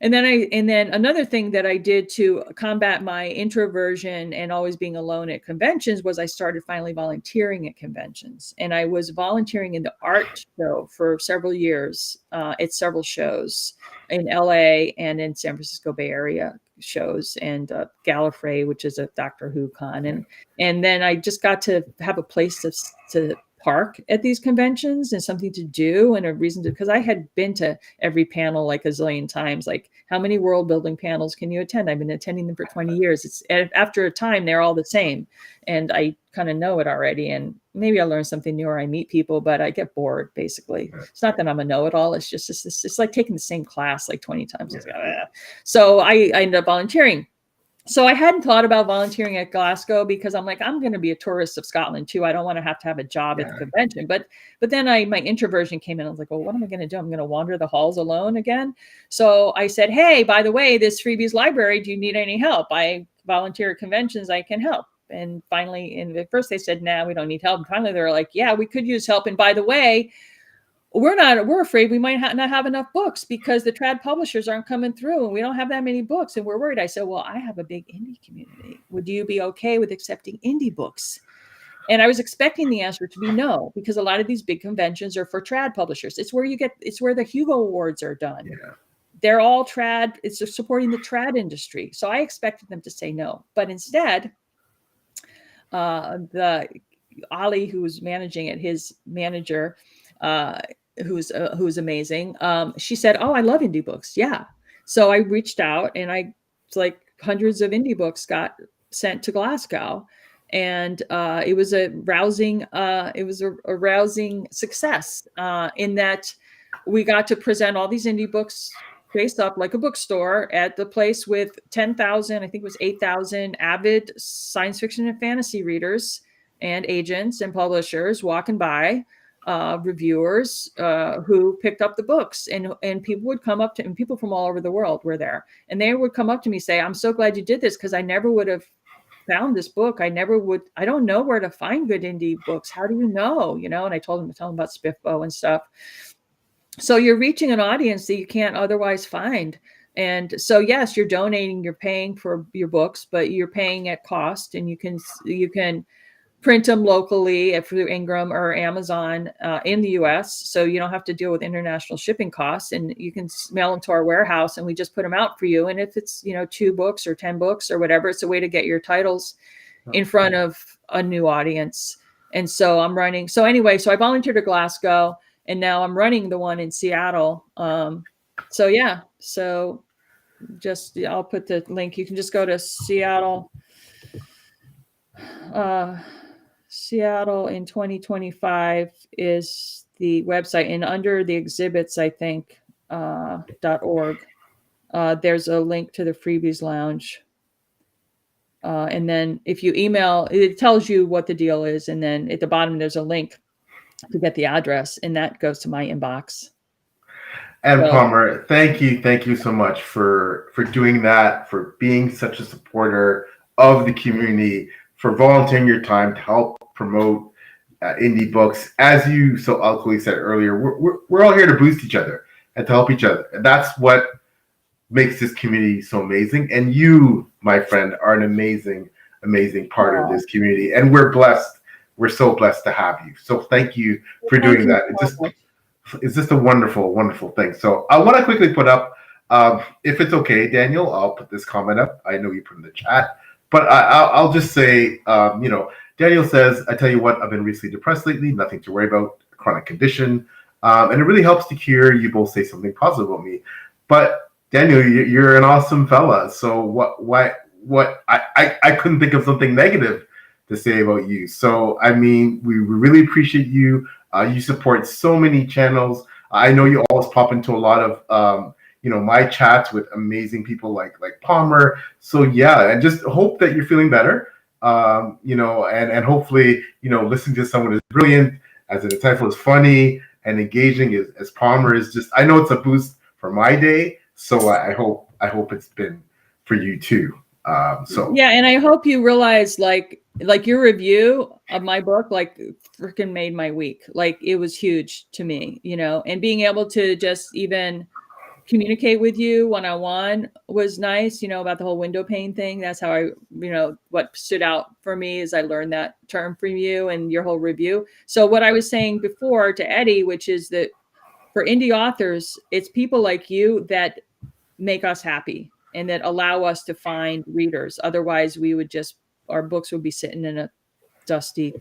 And then another thing that I did to combat my introversion and always being alone at conventions was I started finally volunteering at conventions. And I was volunteering in the art show for several years at several shows in LA and in San Francisco Bay Area shows, and Gallifrey, which is a Doctor Who con. And then I just got to have a place to park at these conventions and something to do and a reason to, because I had been to every panel like a zillion times. Like, how many world building panels can you attend? I've been attending them for 20 years. After a time, they're all the same. And I kind of know it already. And maybe I learn something new or I meet people, but I get bored, basically. It's not that I'm a know-it-all. It's just, it's like taking the same class like 20 times. So I ended up volunteering. So I hadn't thought about volunteering at Glasgow because I'm like, I'm going to be a tourist of Scotland too. I don't want to have a job at the convention. But then my introversion came in. I was like, well, what am I going to do? I'm going to wander the halls alone again. So I said, hey, by the way, this freebies library, do you need any help? I volunteer at conventions. I can help. And finally, at first they said, nah, we don't need help. And finally they were like, yeah, we could use help. And by the way, we're afraid we might not have enough books because the trad publishers aren't coming through and we don't have that many books and we're worried. I said, well, I have a big indie community. Would you be okay with accepting indie books? And I was expecting the answer to be no, because a lot of these big conventions are for trad publishers. It's where the Hugo Awards are done. Yeah. They're all trad. It's supporting the trad industry. So I expected them to say no, but instead, the Ali, who was managing it, his manager, who's amazing. She said, oh, I love indie books. Yeah. So I reached out and I was like, hundreds of indie books got sent to Glasgow. And it was a rousing success in that we got to present all these indie books based up like a bookstore at the place with 10,000, I think it was 8,000 avid science fiction and fantasy readers and agents and publishers walking by, reviewers who picked up the books, and people would come up to, and people from all over the world were there, and they would come up to me, say, I'm so glad you did this, because I never would have found this book. I don't know where to find good indie books. How do you know? And I told them about Spiffbo and stuff. So you're reaching an audience that you can't otherwise find. And so, yes, you're donating, you're paying for your books, but you're paying at cost, and you can print them locally through Ingram or Amazon in the US. So you don't have to deal with international shipping costs, and you can mail them to our warehouse and we just put them out for you. And if it's, 2 books or 10 books or whatever, it's a way to get your titles in front of a new audience. And so I volunteered at Glasgow, and now I'm running the one in Seattle. So I'll put the link. You can just go to Seattle in 2025 is the website, and under the exhibits, I think, .org, there's a link to the Freebies Lounge. And then if you email, it tells you what the deal is. And then at the bottom, there's a link to get the address, and that goes to my inbox. And Palmer, thank you so much for doing that, for being such a supporter of the community, for volunteering your time to help promote indie books. As you so eloquently said earlier, we're all here to boost each other and to help each other. And that's what makes this community so amazing. And you, my friend, are an amazing part of this community. And we're blessed. We're so blessed to have you. So thank you for doing that. It's just a wonderful, wonderful thing. So I want to quickly put up, if it's okay, Daniel, I'll put this comment up. I know you put in the chat, but I'll just say, Daniel says, I tell you what, I've been recently depressed lately, nothing to worry about, chronic condition. And it really helps to hear you both say something positive about me. But Daniel, you're an awesome fella. So I couldn't think of something negative to say about you. So, I mean, we really appreciate you. You support so many channels. I know you always pop into a lot of, my chats with amazing people like Palmer. So yeah, and just hope that you're feeling better. And hopefully, listening to someone as brilliant, as insightful, as funny and engaging as Palmer is just, I know it's a boost for my day. So I hope it's been for you too. Yeah, and I hope you realize like your review of my book freaking made my week. Like, it was huge to me, and being able to just even communicate with you one-on-one was nice, about the whole window pane thing. That's how what stood out for me is I learned that term from you and your whole review. So what I was saying before to Eddie, which is that for indie authors, it's people like you that make us happy and that allow us to find readers. Otherwise, our books would be sitting in a dusty,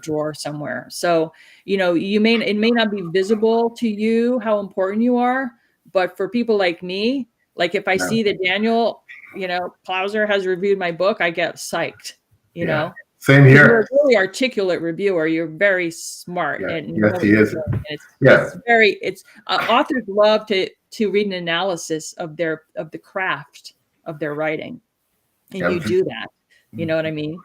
drawer somewhere. So, it may not be visible to you how important you are, but for people like me, like if I see that Daniel, Plauser has reviewed my book, I get psyched, Same here. You're a really articulate reviewer. You're very smart. Yeah. And yes, he is. Authors love to read an analysis of the craft of their writing. And you do that. You know what I mean?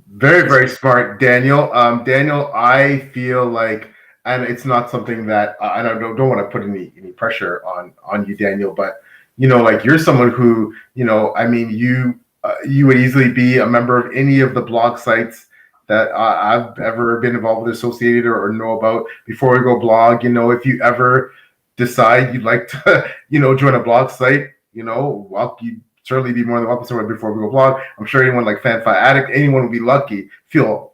Very, very smart, Daniel. Daniel, I feel like, and it's not something that I don't want to put any pressure on you, Daniel, but you're someone who, you would easily be a member of any of the blog sites that I've ever been involved with, associated or know about. Before we go blog, if you ever decide you'd like to, join a blog site, you'd certainly be more than welcome somewhere before we go blog. I'm sure anyone like FanFi Addict, anyone would be lucky, feel,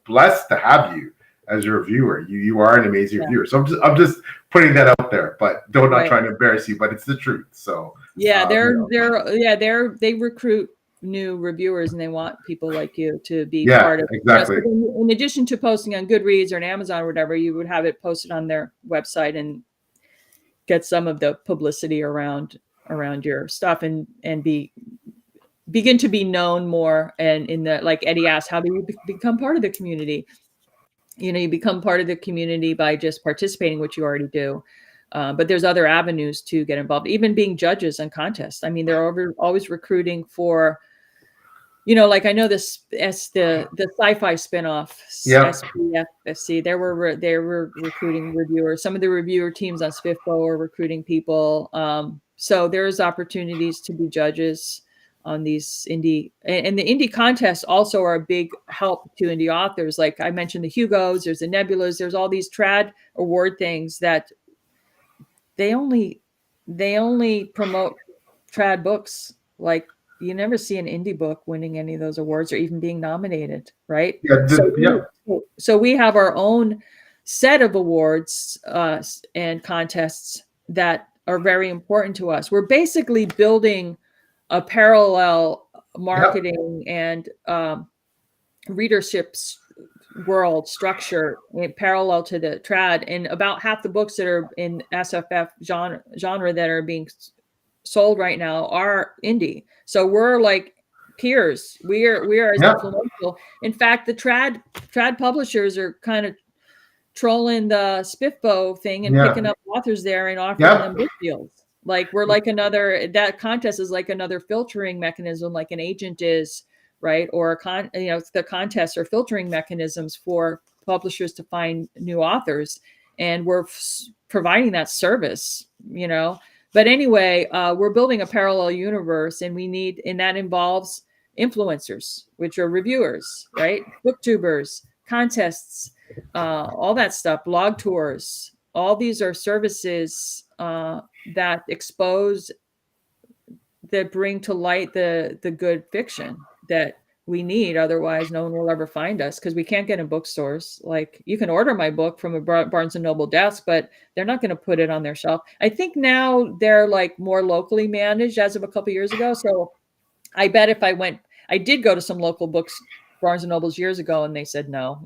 blessed to have you as your reviewer. You are an amazing reviewer. So I'm just putting that out there, but not trying to embarrass you, but it's the truth. So yeah, they recruit new reviewers and they want people like you to be part of it. Exactly. In addition to posting on Goodreads or on Amazon or whatever, you would have it posted on their website and get some of the publicity around your stuff and be begin to be known more. And in the, like Eddie asked, how do you become part of the community? You become part of the community by just participating, which you already do. But there's other avenues to get involved, even being judges on contests. I mean, they're always recruiting for, like I know this as the sci-fi spinoff, SPFSC. They were recruiting reviewers. Some of the reviewer teams on SPIFFO are recruiting people. So there's opportunities to be judges on these indie, and the indie contests also are a big help to indie authors. Like I mentioned, the Hugos, there's the Nebulas, there's all these trad award things that they only promote trad books. Like you never see an indie book winning any of those awards or even being nominated, right? So we have our own set of awards and contests that are very important to us. We're basically building a parallel marketing and readership world structure parallel to the trad, and about half the books that are in SFF genre that are being sold right now are indie. So we're like peers. We are as influential. In fact, the trad publishers are kind of trolling the SPIFFO thing and picking up authors there and offering them book deals. Like we're like that contest is like another filtering mechanism, like an agent is, right? Or the contests are filtering mechanisms for publishers to find new authors, and we're providing that service, But anyway, we're building a parallel universe, and that involves influencers, which are reviewers, right? Booktubers, contests, all that stuff, blog tours. All these are services that expose, that bring to light the good fiction that we need. Otherwise, no one will ever find us, because we can't get in bookstores. Like you can order my book from a Barnes and Noble desk, but they're not going to put it on their shelf. I think now they're like more locally managed as of a couple of years ago. So I bet if I did go to some local books, Barnes and Nobles years ago, and they said no,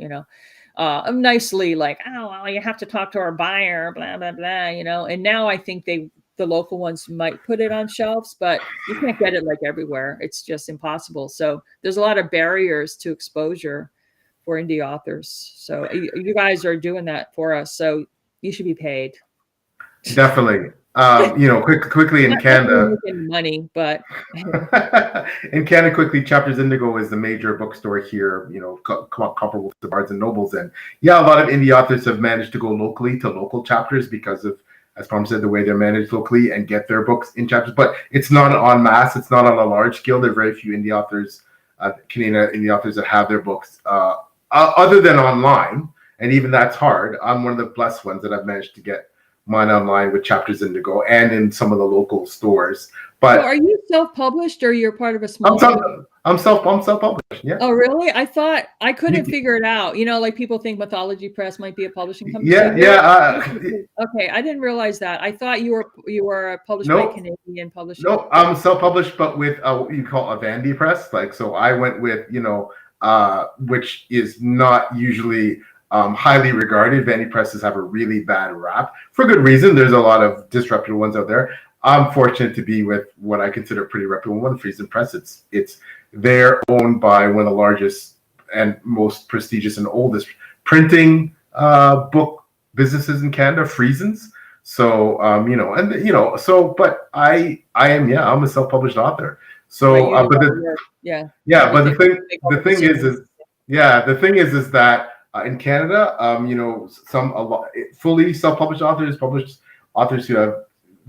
I'm nicely like, oh, well, you have to talk to our buyer, blah, blah, blah, and now I think the local ones might put it on shelves, but you can't get it like everywhere. It's just impossible. So there's a lot of barriers to exposure for indie authors. So you guys are doing that for us. So you should be paid. Definitely. Quickly in Canada, money, but in Canada, quickly, Chapters Indigo is the major bookstore here, comparable to Barnes and Nobles. And a lot of indie authors have managed to go locally to local chapters because of, as Palmer said, the way they're managed locally and get their books in chapters. But it's not en masse. It's not on a large scale. There are very few indie authors, Canadian indie authors, that have their books other than online. And even that's hard. I'm one of the blessed ones that I've managed to get mine online with Chapters Indigo and in some of the local stores. But so are you self-published, or you're part of a small? I'm self-published. Yeah. Oh, really? I thought I couldn't figure it out. Like people think Mythology Press might be a publishing company. Okay, I didn't realize that. I thought you were published by Canadian publishing. No, I'm self-published, but with what you call a Vandy Press. Like, so I went with which is not usually highly regarded. Vandy presses have a really bad rap for good reason. There's a lot of disreputable ones out there. I'm fortunate to be with what I consider a pretty reputable one, Friesen Press. They're owned by one of the largest and most prestigious and oldest printing book businesses in Canada, Friesen's. So but I'm a self-published author. So but the thing is that in Canada, fully self-published authors who have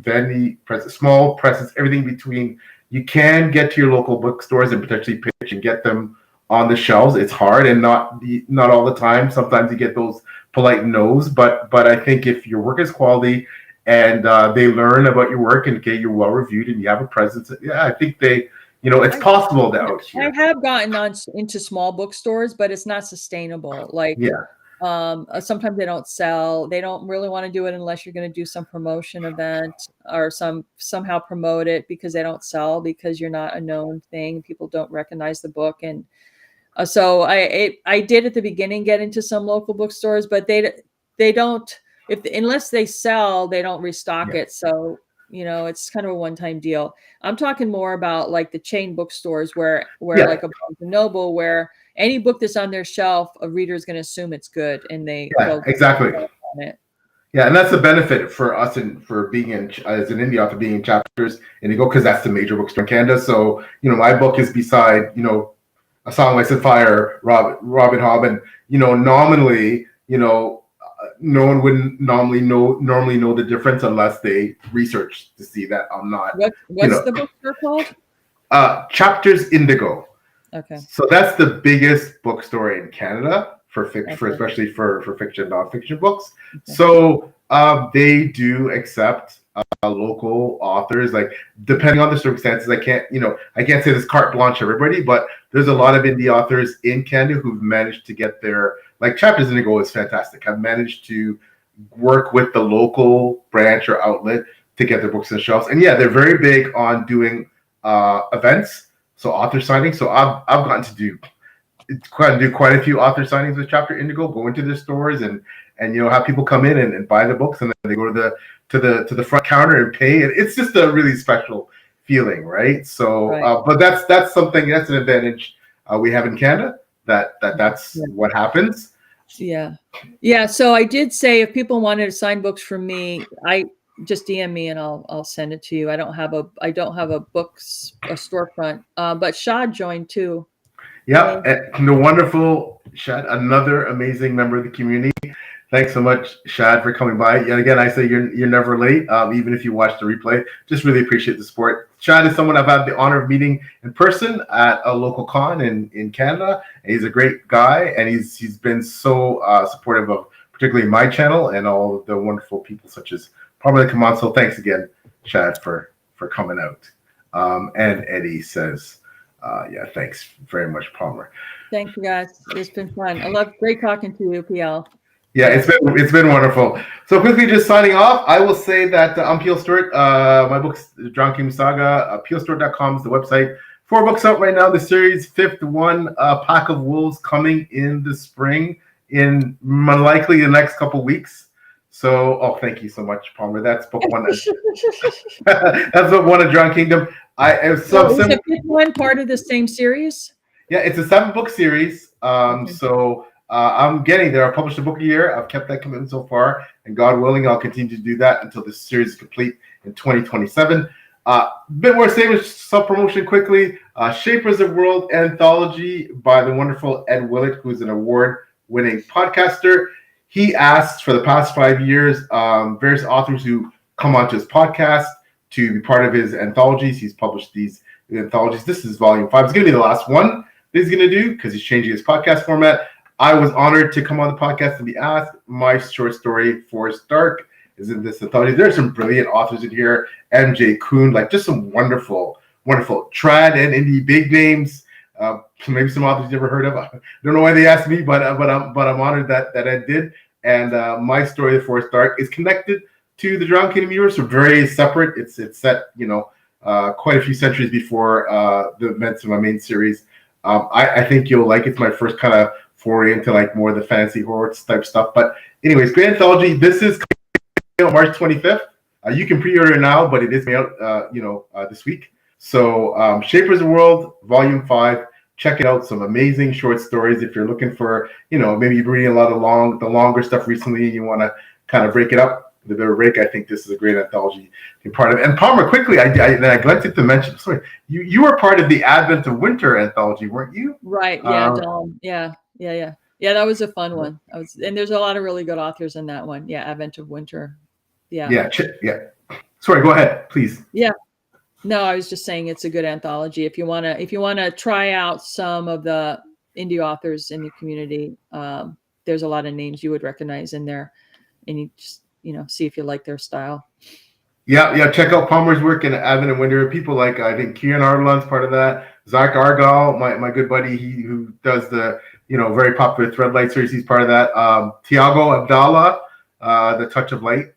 Vandy presses, small presses, everything between. You can get to your local bookstores and potentially pitch and get them on the shelves. It's hard, and not all the time. Sometimes you get those polite no's, but I think if your work is quality and they learn about your work and you're well reviewed and you have a presence, I think it's possible out here. I have gotten into small bookstores, but it's not sustainable. Like sometimes they don't sell. They don't really want to do it unless you're going to do some promotion event or somehow promote it, because they don't sell, because you're not a known thing. People don't recognize the book. And so I did at the beginning get into some local bookstores, but they don't, unless they sell, they don't restock it. So You know, it's kind of a one-time deal. I'm talking more about like the chain bookstores where Yeah. like a Barnes and Noble, where any book that's on their shelf, a reader is going to assume it's good, and they'll exactly. go on it. Yeah, and that's the benefit for us and for being in as an indie author, being in Chapters Indigo, because that's the major bookstore in Canada. So, you know, my book is beside, you know, A Song Like Fire, Robin Hobb, and, you know, nominally, you know, no one would normally know the difference unless they research to see that I'm not. What's the bookstore called? Chapters Indigo. Okay. So that's the biggest bookstore in Canada for especially for fiction and nonfiction books. Okay. So they do accept local authors, like depending on the circumstances. I can't say this carte blanche everybody, but there's a lot of indie authors in Canada who've managed to get their, like Chapters Indigo is fantastic. I've managed to work with the local branch or outlet to get their books on the shelves. And yeah, they're very big on doing events, so author signings. So I've gotten to do quite a few author signings with Chapter Indigo, go into their stores and you know, have people come in and buy the books, and then they go to the front counter and pay. And it's just a really special feeling, right? So right. But that's something, that's an advantage we have in Canada, that's what happens. Yeah. So I did say if people wanted to sign books from me, I just DM me and I'll send it to you. I don't have a storefront, but Shad joined too. Yeah, and the wonderful Shad, another amazing member of the community. Thanks so much, Shad, for coming by. And again, I say you're never late, even if you watch the replay. Just really appreciate the support. Shad is someone I've had the honor of meeting in person at a local con in Canada. And he's a great guy, and he's been so supportive of particularly my channel and all of the wonderful people such as Palmer come on. So thanks again, Shad, for coming out. And Eddie says, yeah, thanks very much, Palmer. Thank you, guys. It's been fun. I love great talking to you, PL. Yeah, it's been wonderful. So quickly, just signing off, I will say that I'm Peel Stewart. My book's The John King Saga. PeelStewart.com is the website. 4 books out right now. The series, 5th one, Pack of Wolves, coming in the spring, in likely the next couple weeks. So, thank you so much, Palmer. That's book 1. That's book 1 of John Kingdom. Is the 5th one part of the same series? Yeah, it's a 7-book series. Okay. So I'm getting there. I've published a book a year. I've kept that commitment so far, and God willing, I'll continue to do that until this series is complete in 2027. Bit more self-promotion quickly. Shapers of World Anthology by the wonderful Ed Willett, who's an award-winning podcaster. He asks for the past 5 years various authors who come onto his podcast to be part of his anthologies. He's published these anthologies. This is volume 5. It's going to be the last one that he's going to do because he's changing his podcast format. I was honored to come on the podcast and be asked. My short story, Forest Dark, is in this anthology. There are some brilliant authors in here. MJ Kuhn, like just some wonderful trad and indie big names. Maybe some authors you never heard of. I don't know why they asked me, but I'm honored that I did. And my story, The Forest Dark, is connected to the Drowned Kingdom universe. So very separate. It's set, quite a few centuries before the events of my main series. I think you'll like it. It's my first kind of foray into like more of the fantasy horror type stuff. But anyways, great anthology. This is coming out March 25th. You can pre-order now, but it is coming out, this week. So Shapers of World, Volume 5. Check it out. Some amazing short stories. If you're looking for, maybe you've been reading a lot of the longer stuff recently and you want to kind of break it up, the bit of a break, I think this is a great anthology to be part of. And Palmer, quickly, I neglected to mention, sorry, you were part of the Advent of Winter anthology, weren't you? Right. Yeah. Yeah, that was a fun one. And there's a lot of really good authors in that one. Yeah, Advent of Winter. Yeah. Yeah. Sorry, go ahead, please. Yeah. No, I was just saying it's a good anthology. If you wanna try out some of the indie authors in the community, there's a lot of names you would recognize in there, and you just see if you like their style. Yeah. Check out Palmer's work in Advent and Winter. People like I think Kieran Ardelon's part of that. Zach Argyle, my good buddy, who does the very popular Threadlight series. He's part of that. Tiago Abdallah, The Touch of Light.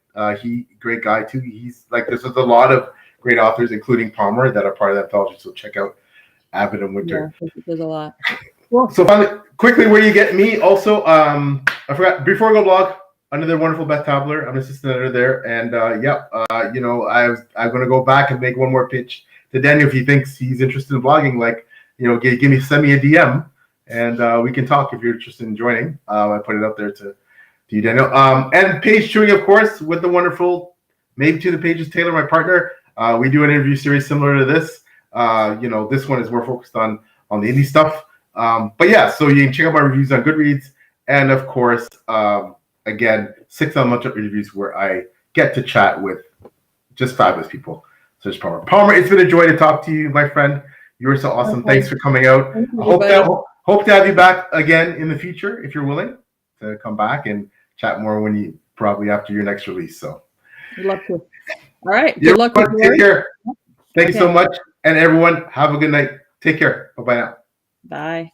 He great guy too. He's like there's a lot of great authors, including Palmer, that are part of that anthology. So check out Advent and Winter. Yeah, there's a lot. Well, so finally, quickly, where you get me? Also, I forgot before I go blog. another wonderful Beth Tabler. I'm an assistant editor there, and I'm going to go back and make one more pitch to Daniel if he thinks he's interested in blogging. Like, send me a DM, and we can talk if you're interested in joining. I put it up there to you, Daniel. And page chewing, of course, with the wonderful Maybe to the Pages Taylor, my partner. We do an interview series similar to this. This one is more focused on the indie stuff. But yeah, so you can check out my reviews on Goodreads, and of course, again, 6 Elemental Interviews where I get to chat with just fabulous people. So it's Palmer. Palmer, it's been a joy to talk to you, my friend. You were so awesome. Thanks for coming out. I hope to have you back again in the future if you're willing to come back and chat more probably after your next release. So I'd love to. All right. Good luck with Take care. Thank you so much. And everyone, have a good night. Take care. Bye-bye now. Bye.